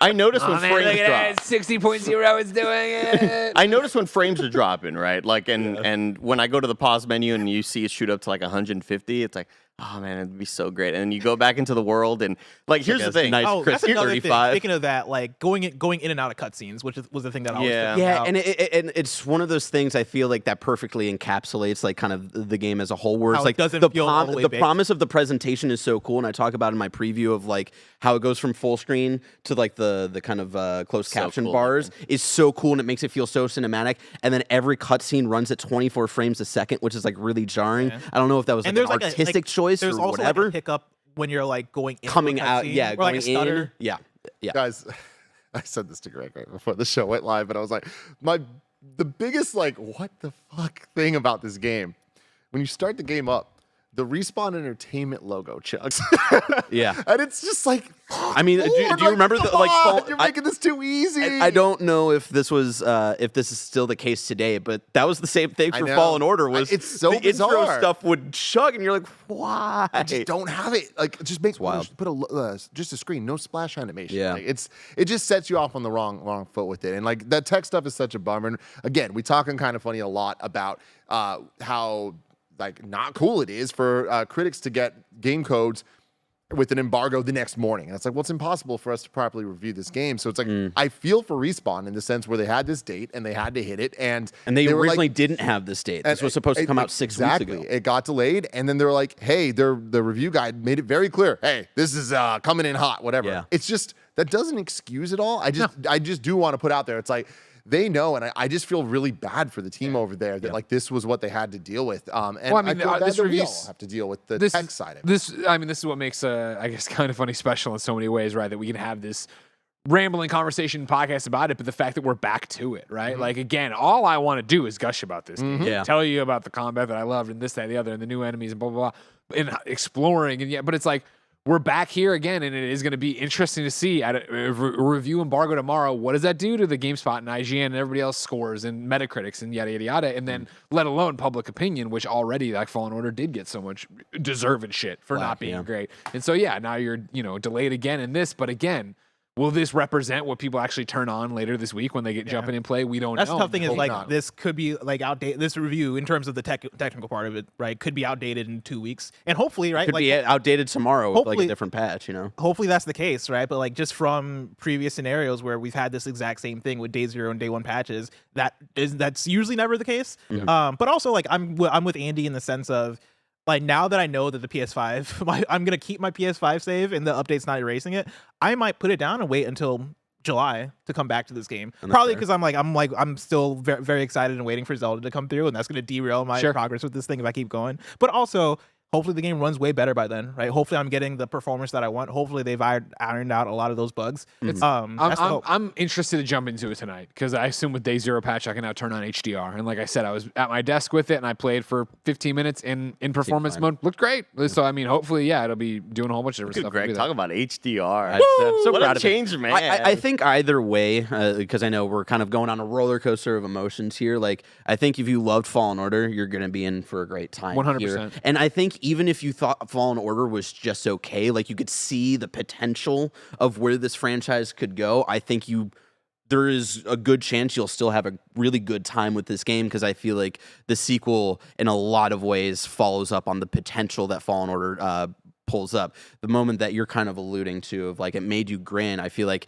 I noticed when frames drop. 60.0 is doing it. I notice when frames are dropping, right? Like, and when I go to the pause menu and you see it shoot up to like 150, it's like, oh man, it'd be so great. And then you go back into the world and like, here's the thing. nice oh, crisp that's another thing. 35. Speaking of that, like going in and out of cutscenes, which was the thing that I always Yeah. took Yeah, out. and it's one of those things I feel like that perfectly encapsulates like kind of the game as a whole. Where How it's it like doesn't feel all the way baked. promise of the presentation is so cool, and I talk about in my preview of like how it goes from full screen to like the kind of closed So caption cool bars is so cool, and it makes it feel so cinematic. And then every cutscene runs at 24 frames a second, which is like really jarring. Yeah. I don't know if that was like and an there's like artistic choice There's or also whatever. like a hiccup when you're like going into Coming a out, cutscene, yeah, or going like a stutter. in, yeah. Guys, I said this to Greg right before the show went live, and I was like, the biggest like what the fuck thing about this game, when you start the game up, the Respawn Entertainment logo chugs. Yeah. And it's just like, I mean, do Lord, you remember come the like? on, phone- you're making this too easy. I don't know if this is still the case today, but that was the same thing I for know. Fallen Order. Was It's so the intro bizarre. stuff would chug, and you're like, why? I just don't have it. Like, just make wild. put just a screen, no splash animation. Yeah. Like, it just sets you off on the wrong foot with it. And like that tech stuff is such a bummer. And again, we talk in KindaFunny a lot about how like not cool it is for critics to get game codes with an embargo the next morning. And it's like, well, it's impossible for us to properly review this game. So it's like, I feel for Respawn in the sense where they had this date and they had to hit it. And And they were originally like, didn't have this date. This was supposed to come out 6 weeks ago. It got delayed, and then they're like, "Hey, the review guide made it very clear. Hey, this is coming in hot. Whatever." Yeah. It's just that doesn't excuse it all. I just do want to put out there. It's like they know, and I just feel really bad for the team over there that like this was what they had to deal with. And Well, I mean, I feel bad this that we all review's- have to deal with the this tech side of it. This is what makes I guess KindaFunny special in so many ways, right? That we can have this rambling conversation podcast about it, but the fact that we're back to it, right? Like again, all I want to do is gush about this game. Yeah. Tell you about the combat that I loved and this, that, and the other, and the new enemies and blah blah blah, and exploring and but it's like we're back here again, and it is going to be interesting to see at a review embargo tomorrow. What does that do to the GameSpot and IGN and everybody else scores and Metacritics and yada yada yada, and then let alone public opinion, which already like Fallen Order did get so much deserving shit for not being great, and so yeah, now you're delayed again in this, but again. Will this represent what people actually turn on later this week when they get jumping in play? We don't That's know. the tough thing is Hope like not. this could be like outdated. This review in terms of the technical part of it, right, could be outdated in 2 weeks, and hopefully, right, Could like be outdated tomorrow with like a hopefully- different patch, you know? hopefully that's the case, right? But like just from previous scenarios where we've had this exact same thing with day 0 and day 1 patches, that's usually never the case. But also like I'm with Andy in the sense of like now that I know that the PS5, I'm gonna keep my PS5 save and the update's not erasing it. I might put it down and wait until July to come back to this game. Probably because I'm still very, very excited and waiting for Zelda to come through, and that's gonna derail my progress with this thing if I keep going. But also, hopefully the game runs way better by then, right? Hopefully I'm getting the performance that I want. Hopefully they've ironed out a lot of those bugs. That's the hope. I'm interested to jump into it tonight because I assume with Day Zero patch I can now turn on HDR. And like I said, I was at my desk with it and I played for 15 minutes in performance mode. Looked great. So I mean, hopefully, it'll be doing a whole bunch of different stuff. Greg, talk about HDR. I'm so what proud a of change, man. I think either way, because I know we're kind of going on a roller coaster of emotions here. Like, I think if you loved Fallen Order, you're going to be in for a great time. 100%. Here. And I think even if you thought Fallen Order was just okay, like you could see the potential of where this franchise could go. I think there is a good chance you'll still have a really good time with this game because I feel like the sequel, in a lot of ways, follows up on the potential that Fallen Order pulls up. The moment that you're kind of alluding to of like it made you grin, I feel like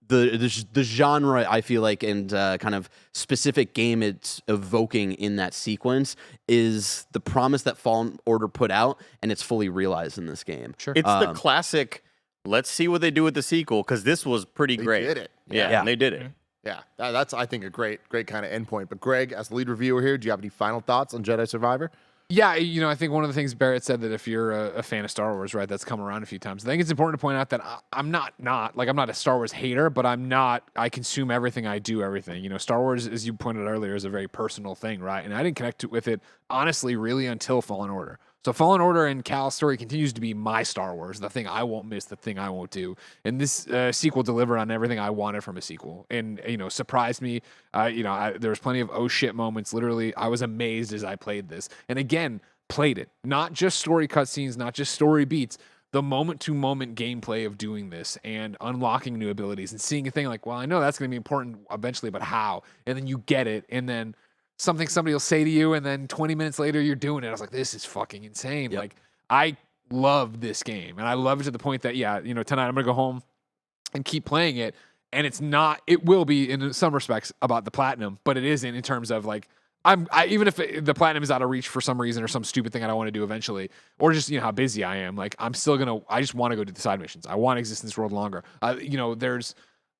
the genre, I feel like, and kind of specific game it's evoking in that sequence is the promise that Fallen Order put out, and it's fully realized in this game. Sure. It's the classic, let's see what they do with the sequel, because this was pretty great. They did it. Yeah, they did it. Yeah, that's, I think, a great kind of endpoint. But Greg, as the lead reviewer here, do you have any final thoughts on Jedi Survivor? Yeah, I think one of the things Barrett said that if you're a fan of Star Wars, right, that's come around a few times. I think it's important to point out that I'm not like I'm not a Star Wars hater, but I consume everything, I do everything. Star Wars, as you pointed out earlier, is a very personal thing, right? And I didn't connect with it honestly really until Fallen Order. So Fallen Order and Cal's story continues to be my Star Wars, the thing I won't miss, the thing I won't do. And this sequel delivered on everything I wanted from a sequel, and surprised me. There was plenty of oh shit moments. Literally, I was amazed as I played this, and again played it. Not just story cutscenes, not just story beats. The moment-to-moment gameplay of doing this and unlocking new abilities and seeing a thing like, well, I know that's going to be important eventually, but how? And then you get it, and then somebody will say to you, and then 20 minutes later you're doing it. I was like, this is fucking insane. Yep. Like, I love this game, and I love it to the point that, tonight I'm gonna go home and keep playing it. And it will be in some respects about the platinum, but it isn't in terms of like, even if the platinum is out of reach for some reason or some stupid thing I don't want to do eventually, or just how busy I am, like I'm still I just want to go do the side missions. I want to exist in this world longer. There's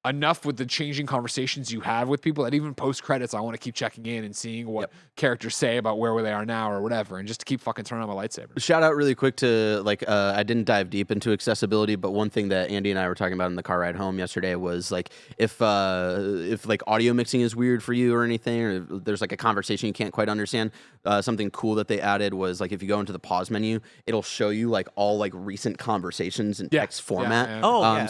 enough with the changing conversations you have with people that even post credits, I want to keep checking in and seeing what characters say about where they are now or whatever, and just to keep fucking turning on my lightsaber. Shout out really quick to I didn't dive deep into accessibility, but one thing that Andy and I were talking about in the car ride home yesterday was like if like audio mixing is weird for you or anything, or there's like a conversation you can't quite understand, something cool that they added was like if you go into the pause menu, it'll show you like all like recent conversations in text format.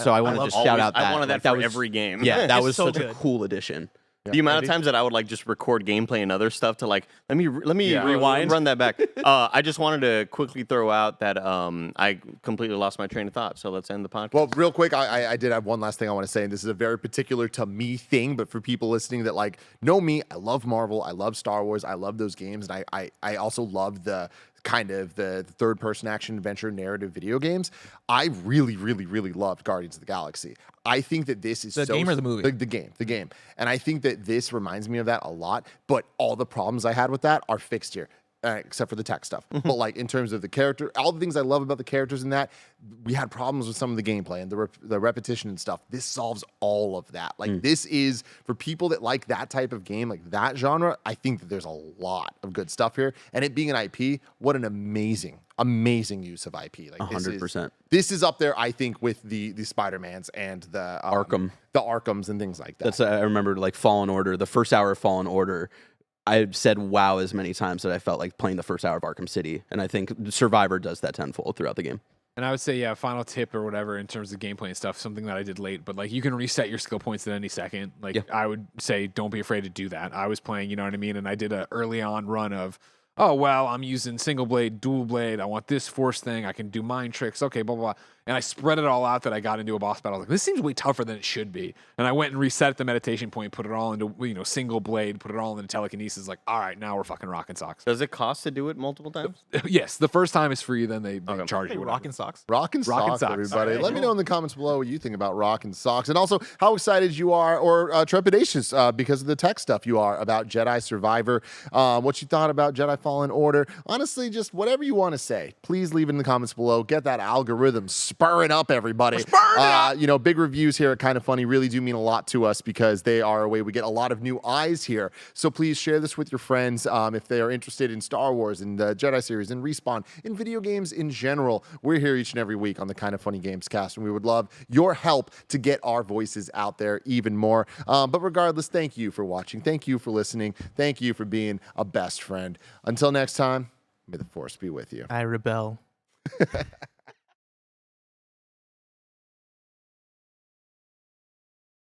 So I wanted to shout out that. I wanted that for every game. Yeah, that was so such good. a cool addition. The amount of times that I would like just record gameplay and other stuff to like let me rewind, run that back. I just wanted to quickly throw out that I completely lost my train of thought. So let's end the podcast. Well, real quick, I did have one last thing I want to say, and this is a very particular to me thing, but for people listening that like know me, I love Marvel, I love Star Wars, I love those games, and I also love the kind of the third-person action adventure narrative video games. I really, really, really loved Guardians of the Galaxy. I think that this is the game or the movie? The game. And I think that this reminds me of that a lot, but all the problems I had with that are fixed here. Except for the tech stuff. But like in terms of the character, all the things I love about the characters in that, we had problems with some of the gameplay and the repetition and stuff. This solves all of that. Like this is, for people that like that type of game, like that genre, I think that there's a lot of good stuff here. And it being an IP, what an amazing use of IP. Like 100%. This is up there, I think, with the Spider-Mans and the the Arkhams and things like that. That's I remember like Fallen Order, the first hour of Fallen Order. I've said wow as many times that I felt like playing the first hour of Arkham City, and I think Survivor does that tenfold throughout the game. And I would say, final tip or whatever in terms of gameplay and stuff, something that I did late, but like you can reset your skill points at any second. Like I would say, don't be afraid to do that. I was playing, you know what I mean? And I did a early on run of, oh, well, I'm using single blade, dual blade. I want this force thing. I can do mind tricks. Okay, blah, blah, blah. And I spread it all out that I got into a boss battle. I was like, this seems way tougher than it should be. And I went and reset the meditation point, put it all into, single blade, put it all into telekinesis. Like, all right, now we're fucking rocking socks. Does it cost to do it multiple times? Yes, the first time is free, then they charge you. Rockin' socks. Rockin' socks, everybody. Right, Let me know in the comments below what you think about Rockin' Socks, and also how excited you are or trepidatious because of the tech stuff you are about Jedi Survivor. What you thought about Jedi fall in order. Honestly, just whatever you want to say, please leave it in the comments below. Get that algorithm spurring up, everybody. You know, big reviews here at Kinda Funny really do mean a lot to us because they are a way we get a lot of new eyes here. So please share this with your friends if they are interested in Star Wars and the Jedi series and Respawn, in video games in general. We're here each and every week on the Kinda Funny Gamescast, and we would love your help to get our voices out there even more. But regardless, thank you for watching. Thank you for listening. Thank you for being a best friend. Until next time, may the Force be with you. I rebel.